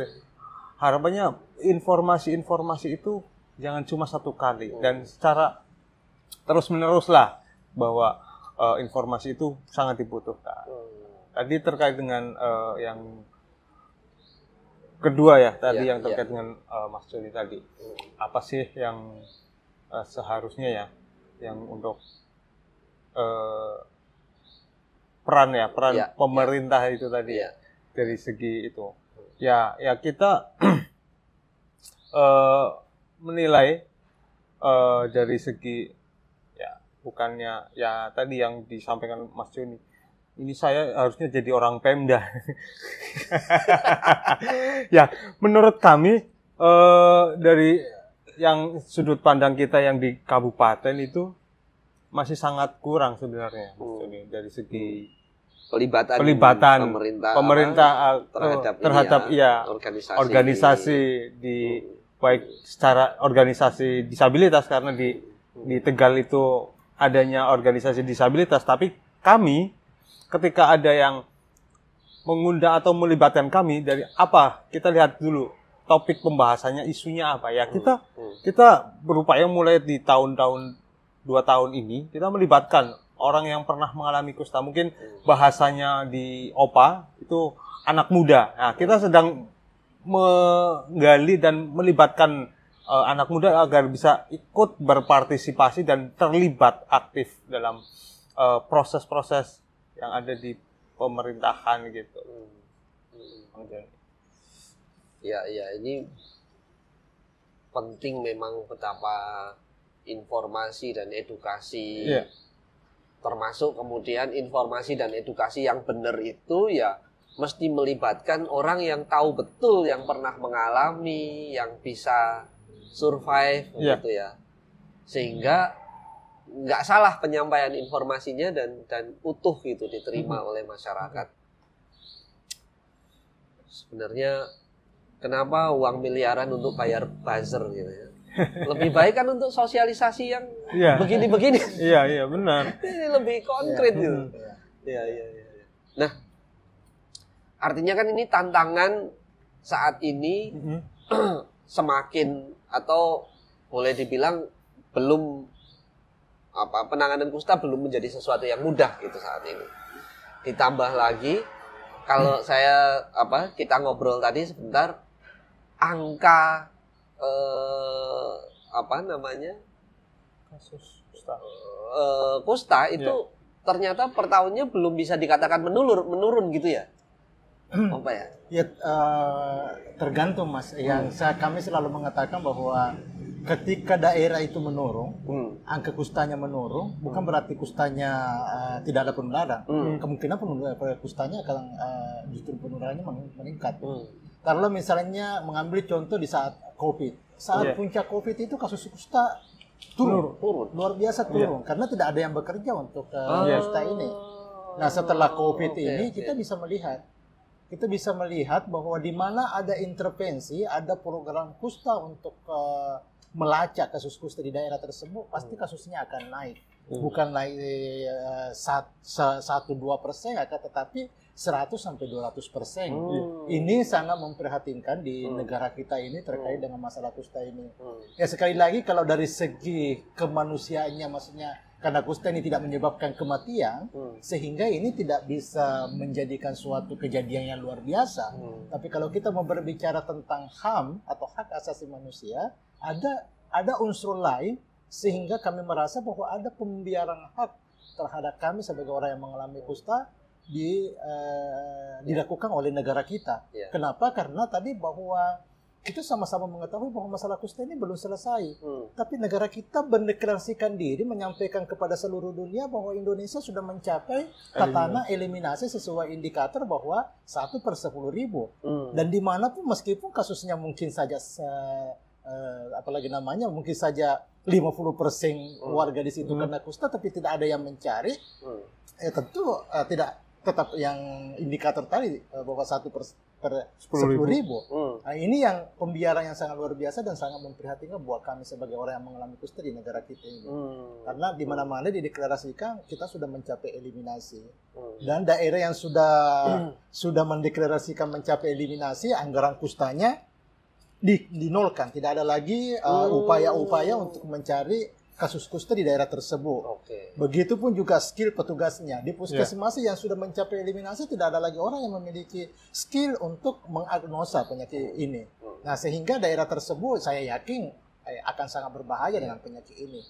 harapannya informasi-informasi itu jangan cuma 1 kali dan secara terus menerus lah, bahwa informasi itu sangat dibutuhkan. Tadi terkait dengan yang kedua ya, tadi yang terkait dengan Mas Joni tadi, apa sih yang seharusnya ya, yang untuk peran pemerintah itu tadi ya, dari segi itu ya kita menilai dari segi ya, bukannya ya tadi yang disampaikan Mas Joni, ini saya harusnya jadi orang Pemda. Ya, menurut kami dari yang sudut pandang kita yang di kabupaten itu masih sangat kurang sebenarnya, Mas Joni, dari segi pelibatan pemerintah terhadap organisasi di baik secara organisasi disabilitas, karena di Tegal itu adanya organisasi disabilitas, tapi kami ketika ada yang mengundang atau melibatkan kami, dari apa kita lihat dulu topik pembahasannya, isunya apa ya, kita berupaya mulai di tahun-tahun 2 tahun ini kita melibatkan orang yang pernah mengalami kusta. Mungkin bahasanya di OPA itu anak muda. Nah, kita sedang menggali dan melibatkan anak muda agar bisa ikut berpartisipasi dan terlibat aktif dalam proses-proses yang ada di pemerintahan gitu. Ya, ini penting memang betapa informasi dan edukasi. Termasuk kemudian informasi dan edukasi yang benar itu ya mesti melibatkan orang yang tahu betul, yang pernah mengalami, yang bisa survive gitu ya. Sehingga nggak salah penyampaian informasinya dan utuh gitu diterima oleh masyarakat. Sebenarnya kenapa uang miliaran untuk bayar buzzer gitu ya? Lebih baik kan untuk sosialisasi yang begini-begini. Iya, benar. Ini lebih konkret gitu. Iya. Nah, artinya kan ini tantangan saat ini semakin, atau boleh dibilang belum penanganan kusta belum menjadi sesuatu yang mudah gitu saat ini. Ditambah lagi kalau kita ngobrol tadi sebentar, angka kasus kusta itu ternyata per tahunnya belum bisa dikatakan menurun gitu ya. Apa ya? Ya tergantung Mas. Yang kami selalu mengatakan bahwa ketika daerah itu menurun, angka kustanya menurun, bukan berarti kustanya tidak ada penularan. Kemungkinan kustanya akan justru penularannya meningkat. Kalau misalnya mengambil contoh di saat COVID, saat puncak COVID itu kasus kusta turun, luar biasa turun, karena tidak ada yang bekerja untuk kusta ini. Nah, setelah COVID ini kita bisa melihat bahwa di mana ada intervensi, ada program kusta untuk melacak kasus kusta di daerah tersebut, pasti kasusnya akan naik. Bukan naik 1-2%, tetapi 100-200%. Ini sangat memprihatinkan di negara kita ini terkait dengan masalah kusta ini. Ya, sekali lagi kalau dari segi kemanusiaannya, maksudnya karena kusta ini tidak menyebabkan kematian, sehingga ini tidak bisa menjadikan suatu kejadian yang luar biasa. Tapi kalau kita mau berbicara tentang HAM atau hak asasi manusia, ada unsur lain sehingga kami merasa bahwa ada pembiaran hak terhadap kami sebagai orang yang mengalami kusta dilakukan oleh negara kita. Kenapa? Karena tadi bahwa kita sama-sama mengetahui bahwa masalah kusta ini belum selesai. Tapi negara kita mendeklarasikan diri, menyampaikan kepada seluruh dunia bahwa Indonesia sudah mencapai tatanan eliminasi sesuai indikator bahwa 1/10.000. Dan dimanapun meskipun kasusnya mungkin saja mungkin saja 50% warga di situ kena kusta, tapi tidak ada yang mencari, tentu tidak tetap yang indikator tadi bahwa 1/10.000. Nah, ini yang pembiaran yang sangat luar biasa dan sangat memprihatinkan buat kami sebagai orang yang mengalami kusta di negara kita ini. Karena di mana-mana dideklarasikan kita sudah mencapai eliminasi. Dan daerah yang sudah mendeklarasikan mencapai eliminasi, anggaran kustanya dinolkan. Tidak ada lagi upaya-upaya untuk mencari kasus kusta di daerah tersebut. Begitupun juga skill petugasnya. Di puskesmas yang sudah mencapai eliminasi, tidak ada lagi orang yang memiliki skill untuk mengagnosa penyakit ini. Nah, sehingga daerah tersebut saya yakin akan sangat berbahaya dengan penyakit ini.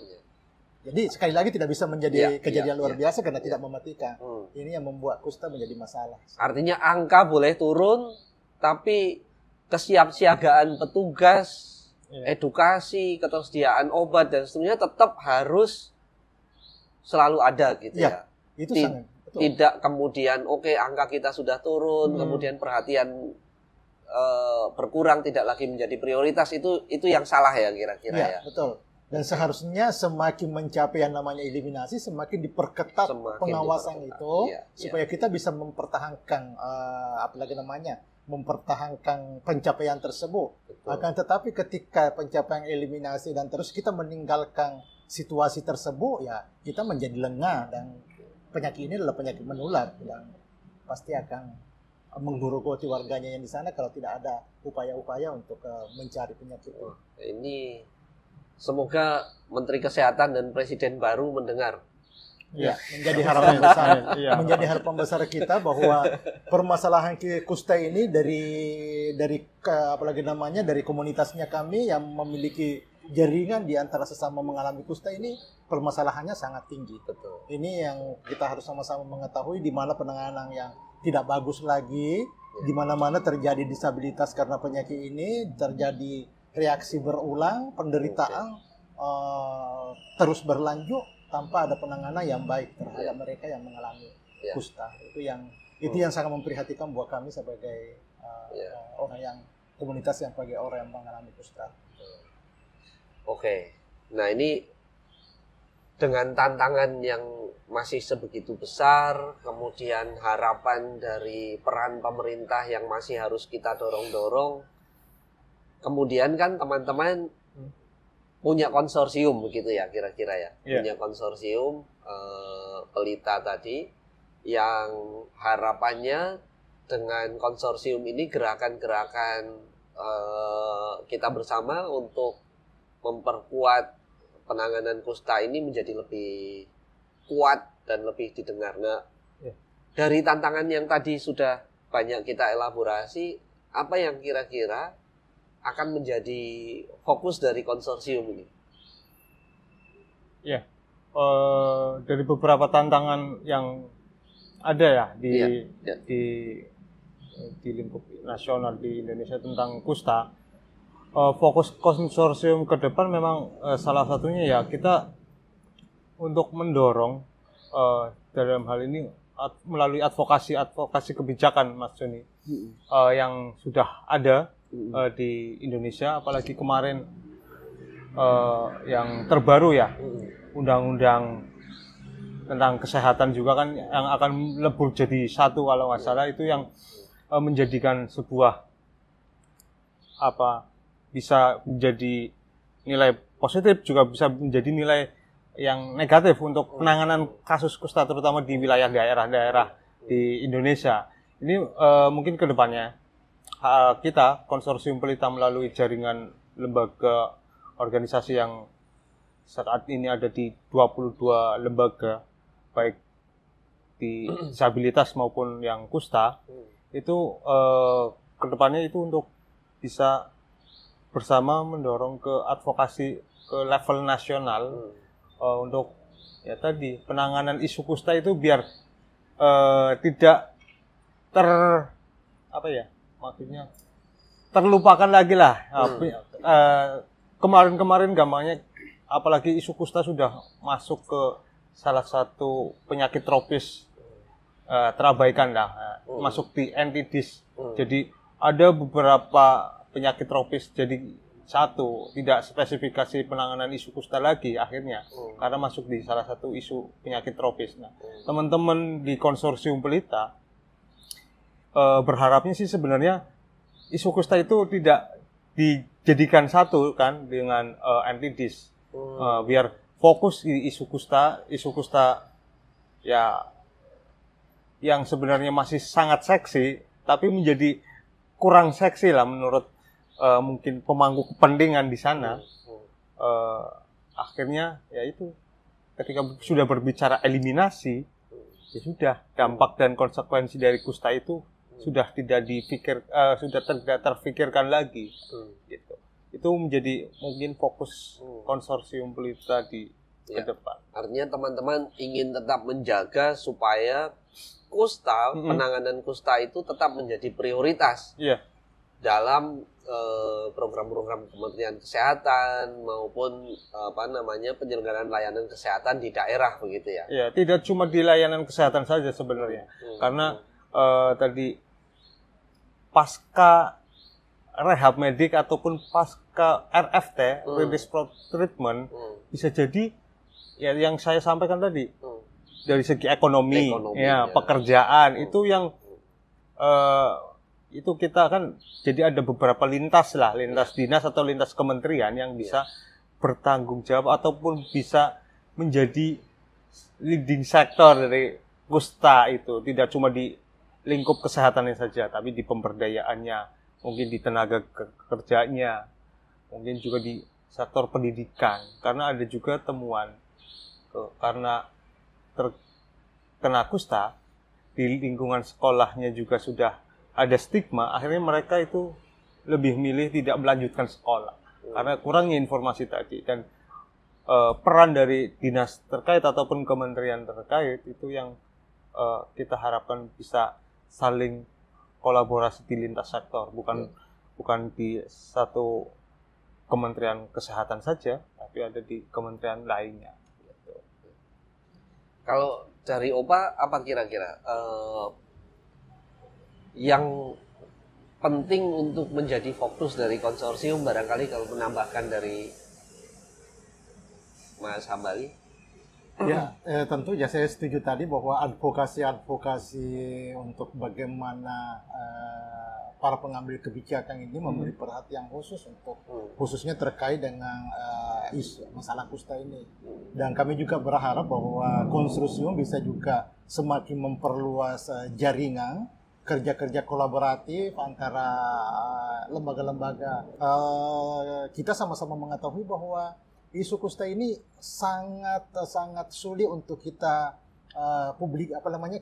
Jadi sekali lagi tidak bisa menjadi kejadian luar biasa karena tidak mematikan. Ini yang membuat kusta menjadi masalah. Artinya angka boleh turun, tapi kesiapsiagaan petugas, edukasi, ketersediaan obat dan seterusnya tetap harus selalu ada gitu ya. Itu sangat betul. Tidak kemudian angka kita sudah turun, kemudian perhatian berkurang, tidak lagi menjadi prioritas, itu yang salah ya kira-kira ya. Betul. Dan seharusnya semakin mencapai yang namanya eliminasi, semakin diperketat pengawasan itu supaya kita bisa mempertahankan mempertahankan pencapaian tersebut. Akan tetapi ketika pencapaian eliminasi dan terus kita meninggalkan situasi tersebut, ya kita menjadi lengah dan penyakit ini adalah penyakit menular dan pasti akan menggerogoti warganya yang di sana kalau tidak ada upaya-upaya untuk mencari penyakit itu. Ini semoga Menteri Kesehatan dan Presiden baru mendengar. Menjadi harapan besar. Menjadi harapan besar kita bahwa permasalahan kusta ini dari komunitasnya kami yang memiliki jaringan di antara sesama mengalami kusta ini, permasalahannya sangat tinggi. Betul. Ini yang kita harus sama-sama mengetahui di mana penanganan yang tidak bagus lagi, di mana-mana terjadi disabilitas karena penyakit ini, terjadi reaksi berulang, penderitaan terus berlanjut tanpa ada penanganan yang baik terhadap mereka yang mengalami kusta. Itu yang sangat memprihatinkan buat kami sebagai orang yang komunitas yang sebagai orang yang mengalami kusta. Nah ini dengan tantangan yang masih sebegitu besar, kemudian harapan dari peran pemerintah yang masih harus kita dorong-dorong, kemudian kan teman-teman punya konsorsium begitu ya kira-kira ya. Punya konsorsium Pelita tadi yang harapannya dengan konsorsium ini gerakan-gerakan kita bersama untuk memperkuat penanganan kusta ini menjadi lebih kuat dan lebih didengar. Nah, dari tantangan yang tadi sudah banyak kita elaborasi, apa yang kira-kira akan menjadi fokus dari konsorsium ini? Dari beberapa tantangan yang ada ya di lingkup nasional di Indonesia tentang kusta, fokus konsorsium ke depan memang salah satunya ya kita untuk mendorong dalam hal ini melalui advokasi kebijakan Mas Joni yang sudah ada di Indonesia, apalagi kemarin yang terbaru ya undang-undang tentang kesehatan juga kan yang akan lebur jadi satu kalau nggak salah, itu yang menjadikan sebuah bisa menjadi nilai positif juga bisa menjadi nilai yang negatif untuk penanganan kasus kusta terutama di wilayah daerah-daerah di Indonesia. Ini mungkin ke depannya kita konsorsium pelita melalui jaringan lembaga organisasi yang saat ini ada di 22 lembaga baik di disabilitas maupun yang kusta, itu kedepannya itu untuk bisa bersama mendorong ke advokasi ke level nasional untuk ya tadi penanganan isu kusta itu biar tidak maksudnya terlupakan lagi lah. Kemarin-kemarin gampangnya apalagi isu kusta sudah masuk ke salah satu penyakit tropis terabaikan lah, masuk di NTDs. Jadi ada beberapa penyakit tropis jadi satu, tidak spesifikasi penanganan isu kusta lagi akhirnya karena masuk di salah satu isu penyakit tropis. Nah, teman-teman di konsorsium pelita berharapnya sih sebenarnya isu kusta itu tidak dijadikan satu kan dengan NTDs, biar fokus di isu kusta ya yang sebenarnya masih sangat seksi tapi menjadi kurang seksi lah menurut mungkin pemangku kepentingan di sana. Akhirnya ya itu ketika sudah berbicara eliminasi ya sudah dampak dan konsekuensi dari kusta itu sudah tidak terfikirkan lagi gitu. Itu menjadi mungkin fokus konsorsium pelita di ke depan. Artinya teman-teman ingin tetap menjaga supaya kusta, penanganan kusta itu tetap menjadi prioritas dalam program-program Kementerian Kesehatan maupun penyelenggaraan layanan kesehatan di daerah begitu ya. Ya, tidak cuma di layanan kesehatan saja sebenarnya. Karena tadi pasca rehab medik ataupun pasca RFT, Release Treatment, bisa jadi ya yang saya sampaikan tadi dari segi ekonomi pekerjaan itu yang itu kita kan jadi ada beberapa lintas dinas atau lintas kementerian yang bisa bertanggung jawab ataupun bisa menjadi leading sector dari kusta itu, tidak cuma di lingkup kesehatannya saja tapi di pemberdayaannya, mungkin di tenaga kerjanya, mungkin juga di sektor pendidikan, karena ada juga temuan karena terkena kusta di lingkungan sekolahnya juga sudah ada stigma, akhirnya mereka itu lebih milih tidak melanjutkan sekolah karena kurangnya informasi tadi. Dan peran dari dinas terkait ataupun kementerian terkait itu yang kita harapkan bisa saling kolaborasi di lintas sektor, bukan di satu kementerian kesehatan saja tapi ada di kementerian lainnya. Kalau dari Opa apa kira-kira yang penting untuk menjadi fokus dari konsorsium, barangkali kalau menambahkan dari Mas Hambali? Ya, tentu ya saya setuju tadi bahwa advokasi untuk bagaimana para pengambil kebijakan ini memberi perhatian khusus untuk khususnya terkait dengan isu masalah kusta ini. Dan kami juga berharap bahwa konsorsium bisa juga semakin memperluas jaringan kerja-kerja kolaboratif antara lembaga-lembaga. Kita sama-sama mengetahui bahwa isu kusta ini sangat sulit untuk kita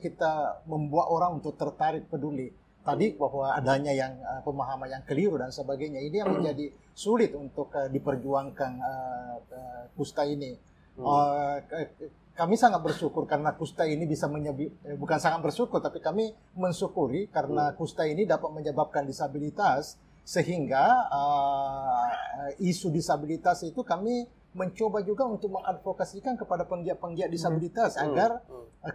kita membuat orang untuk tertarik peduli. Tadi bahwa adanya yang pemahaman yang keliru dan sebagainya, ini yang menjadi sulit untuk diperjuangkan kusta ini. Kami sangat bersyukur karena kusta ini bisa bukan sangat bersyukur tapi kami mensyukuri karena kusta ini dapat menyebabkan disabilitas Sehingga isu disabilitas itu kami mencoba juga untuk mengadvokasikan kepada penggiat-penggiat disabilitas agar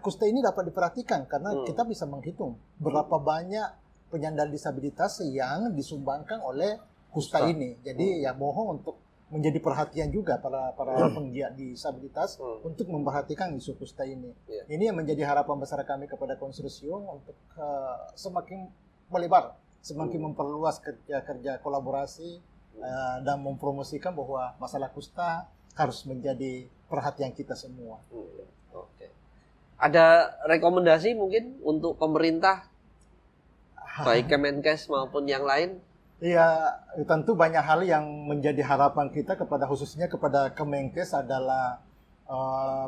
kusta ini dapat diperhatikan, karena kita bisa menghitung berapa banyak penyandang disabilitas yang disumbangkan oleh kusta ini. Jadi ya mohon untuk menjadi perhatian juga para penggiat disabilitas untuk memperhatikan isu kusta ini. Ini yang menjadi harapan besar kami kepada konsorsium untuk semakin melebar, semakin memperluas kerja kolaborasi dan mempromosikan bahwa masalah kusta harus menjadi perhatian kita semua. Oke. Ada rekomendasi mungkin untuk pemerintah, baik Kemenkes maupun yang lain? Ya, tentu banyak hal yang menjadi harapan kita khususnya kepada Kemenkes adalah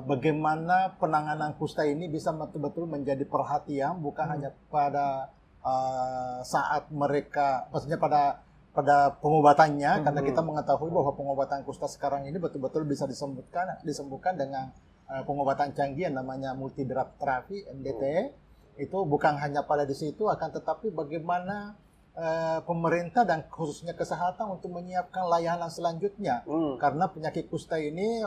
bagaimana penanganan kusta ini bisa betul-betul menjadi perhatian, bukan hanya pada saat mereka, maksudnya pada pengobatannya, karena kita mengetahui bahwa pengobatan kusta sekarang ini betul-betul bisa disembuhkan dengan pengobatan canggih yang namanya multi drug therapy (MDT). Itu bukan hanya pada di situ, akan tetapi bagaimana pemerintah dan khususnya kesehatan untuk menyiapkan layanan selanjutnya, karena penyakit kusta ini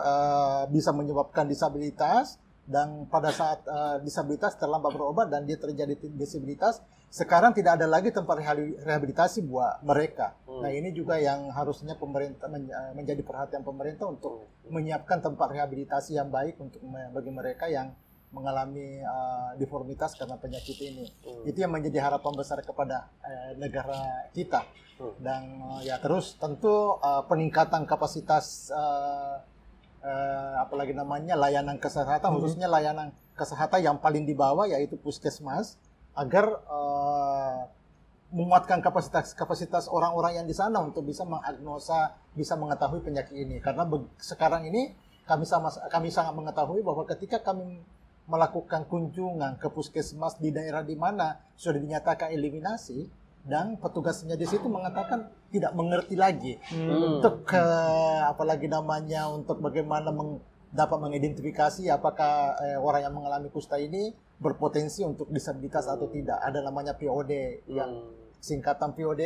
bisa menyebabkan disabilitas, dan pada saat disabilitas terlambat berobat dan dia terjadi disabilitas, sekarang tidak ada lagi tempat rehabilitasi buat mereka. Nah, ini juga yang harusnya pemerintah menjadi perhatian pemerintah untuk menyiapkan tempat rehabilitasi yang baik untuk bagi mereka yang mengalami deformitas karena penyakit ini. Itu yang menjadi harapan besar kepada negara kita. Dan ya terus tentu peningkatan kapasitas apalagi namanya layanan kesehatan, khususnya layanan kesehatan yang paling di bawah yaitu puskesmas, agar menguatkan kapasitas orang-orang yang di sana untuk bisa mengagnosa, bisa mengetahui penyakit ini. Karena sekarang ini kami sangat mengetahui bahwa ketika kami melakukan kunjungan ke puskesmas di daerah di mana sudah dinyatakan eliminasi, dan petugasnya di situ mengatakan tidak mengerti lagi untuk apalagi namanya untuk bagaimana dapat mengidentifikasi apakah orang yang mengalami kusta ini berpotensi untuk disabilitas atau tidak. Ada namanya POD, yang singkatan POD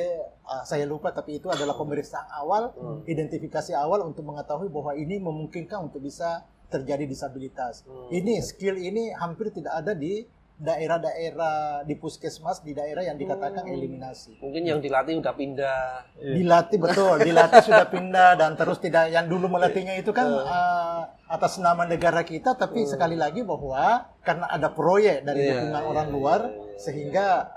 saya lupa, tapi itu adalah pemeriksaan awal, identifikasi awal untuk mengetahui bahwa ini memungkinkan untuk bisa terjadi disabilitas. Ini skill ini hampir tidak ada di daerah-daerah di puskesmas, di daerah yang dikatakan eliminasi. Mungkin yang dilatih udah pindah. Dilatih, betul, dilatih sudah pindah, dan terus tidak, yang dulu melatihnya itu kan atas nama negara kita, tapi sekali lagi bahwa karena ada proyek dari dukungan orang luar, sehingga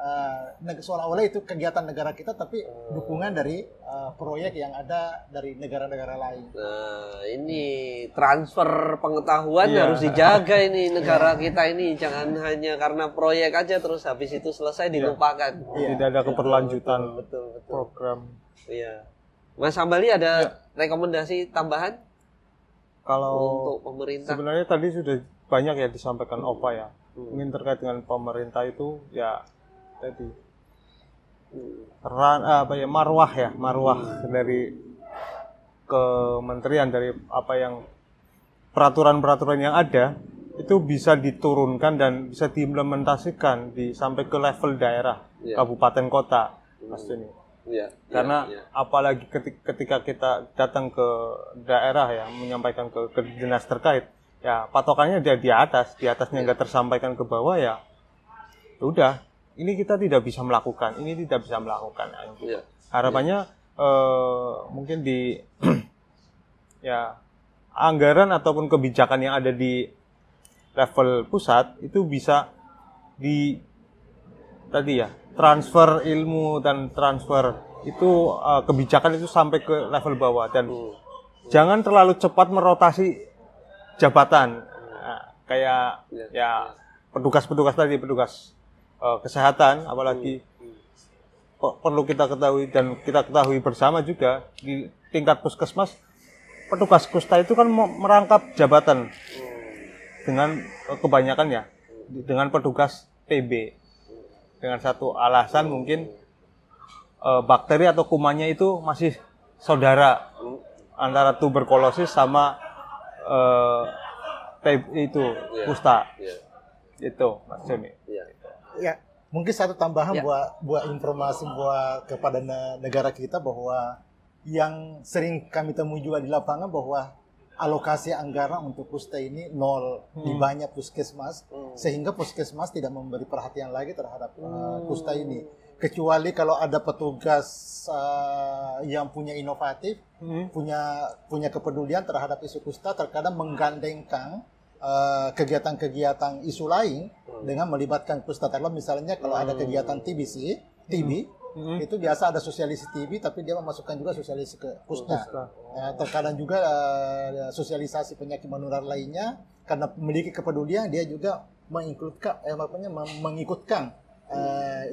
seolah-olah itu kegiatan negara kita, tapi dukungan dari proyek yang ada dari negara-negara lain. Nah, ini transfer pengetahuan harus dijaga ini negara kita ini, jangan hanya karena proyek aja terus habis itu selesai dilupakan. Tidak ada keberlanjutan betul. program. Iya. Mas Hambali ada rekomendasi tambahan? Kalau untuk pemerintah? Sebenarnya tadi sudah banyak ya disampaikan Opa ya. Mungkin terkait dengan pemerintah itu ya tadi marwah dari kementerian, dari apa yang peraturan-peraturan yang ada itu bisa diturunkan dan bisa diimplementasikan sampai ke level daerah, kabupaten kota, Mas Joni. Karena apalagi ketika kita datang ke daerah ya, menyampaikan ke dinas terkait, ya patokannya di atasnya nggak tersampaikan ke bawah, ya udah, ini kita tidak bisa melakukan, Harapannya mungkin di ya anggaran ataupun kebijakan yang ada di level pusat itu bisa transfer ilmu dan transfer itu kebijakan itu sampai ke level bawah, dan jangan terlalu cepat merotasi jabatan, kayak petugas kesehatan, apalagi perlu kita ketahui dan kita ketahui bersama juga di tingkat puskesmas, petugas kusta itu kan merangkap jabatan dengan kebanyakan ya dengan petugas TB, dengan satu alasan mungkin bakteri atau kumannya itu masih saudara antara tuberkulosis sama TB itu kusta. Itu Mas Joni. Ya, Mungkin satu tambahan Ya. buat informasi kepada negara kita bahwa yang sering kami temui juga di lapangan bahwa alokasi anggaran untuk kusta ini nol di banyak puskesmas, sehingga puskesmas tidak memberi perhatian lagi terhadap kusta ini. Kecuali kalau ada petugas yang punya inovatif, punya kepedulian terhadap isu kusta, terkadang menggandengkan kegiatan-kegiatan isu lain dengan melibatkan kusta. Misalnya kalau ada kegiatan TB, itu biasa ada sosialisasi TB, tapi dia memasukkan juga sosialisasi ke kusta. Terkadang juga sosialisasi penyakit menular lainnya, karena memiliki kepedulian dia juga mengikutkan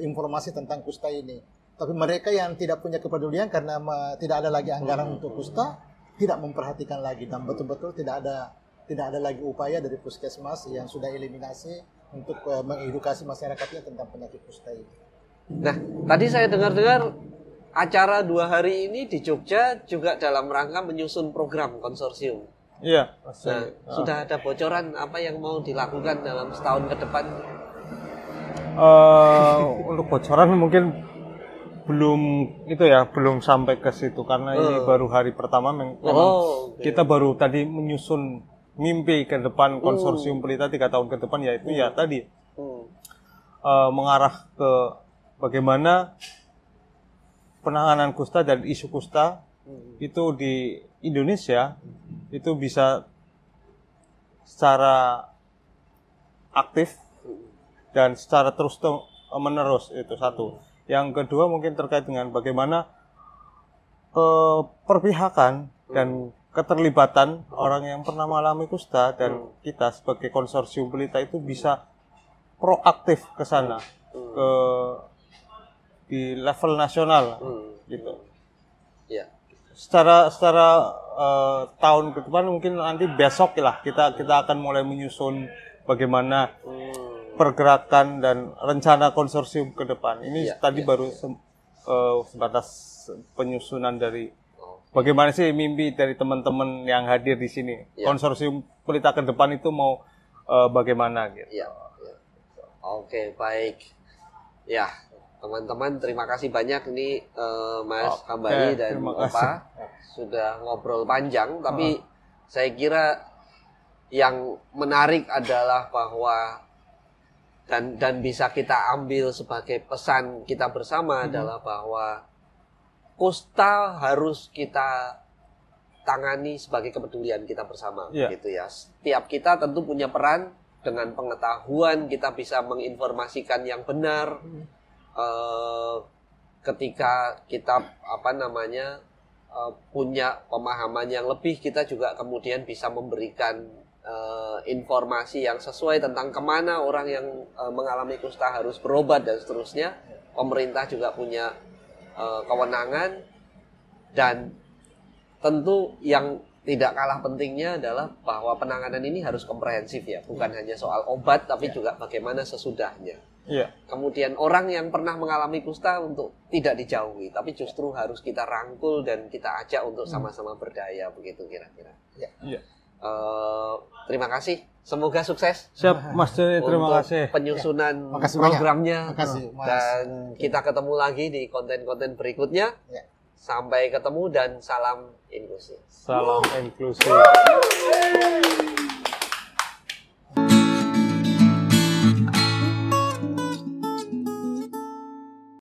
informasi tentang kusta ini. Tapi mereka yang tidak punya kepedulian karena tidak ada lagi anggaran untuk kusta, tidak memperhatikan lagi, dan betul-betul tidak ada lagi upaya dari puskesmas yang sudah eliminasi untuk mengedukasi masyarakatnya tentang penyakit kusta ini. Nah, tadi saya dengar-dengar acara 2 hari ini di Jogja juga dalam rangka menyusun program konsorsium. Iya. Nah, sudah ada bocoran apa yang mau dilakukan dalam setahun ke depan? Untuk bocoran mungkin belum sampai ke situ karena ini baru hari pertama. Kita baru tadi menyusun mimpi ke depan konsorsium pelita 3 tahun ke depan, yaitu tadi mengarah ke bagaimana penanganan kusta dan isu kusta itu di Indonesia itu bisa secara aktif dan secara terus menerus, itu satu. Yang kedua mungkin terkait dengan bagaimana perpihakan dan keterlibatan orang yang pernah mengalami kusta dan kita sebagai konsorsium pelita itu bisa proaktif ke sana, di level nasional gitu. Ya. Secara tahun ke depan mungkin nanti besok lah kita akan mulai menyusun bagaimana pergerakan dan rencana konsorsium ke depan. Ini tadi baru sebatas penyusunan dari bagaimana sih mimpi dari teman-teman yang hadir di sini. Konsorsium pelita ke depan itu mau bagaimana gitu. Ya. Oke, baik. Ya, teman-teman terima kasih banyak ini Mas Hambali dan Opa sudah ngobrol panjang, tapi saya kira yang menarik adalah bahwa dan bisa kita ambil sebagai pesan kita bersama adalah bahwa kusta harus kita tangani sebagai kepedulian kita bersama, gitu ya. Setiap kita tentu punya peran, dengan pengetahuan kita bisa menginformasikan yang benar. Ketika kita punya pemahaman yang lebih, kita juga kemudian bisa memberikan informasi yang sesuai tentang kemana orang yang mengalami kusta harus berobat dan seterusnya. Pemerintah juga punya kewenangan, dan tentu yang tidak kalah pentingnya adalah bahwa penanganan ini harus komprehensif ya, bukan hanya soal obat tapi juga bagaimana sesudahnya. Kemudian orang yang pernah mengalami kusta untuk tidak dijauhi, tapi justru harus kita rangkul dan kita ajak untuk sama-sama berdaya, begitu kira-kira. Terima kasih, semoga sukses. Siap Mas Joni, terima kasih penyusunan programnya. Dan kita ketemu lagi di konten-konten berikutnya. Sampai ketemu dan salam inklusi. Salam inklusi.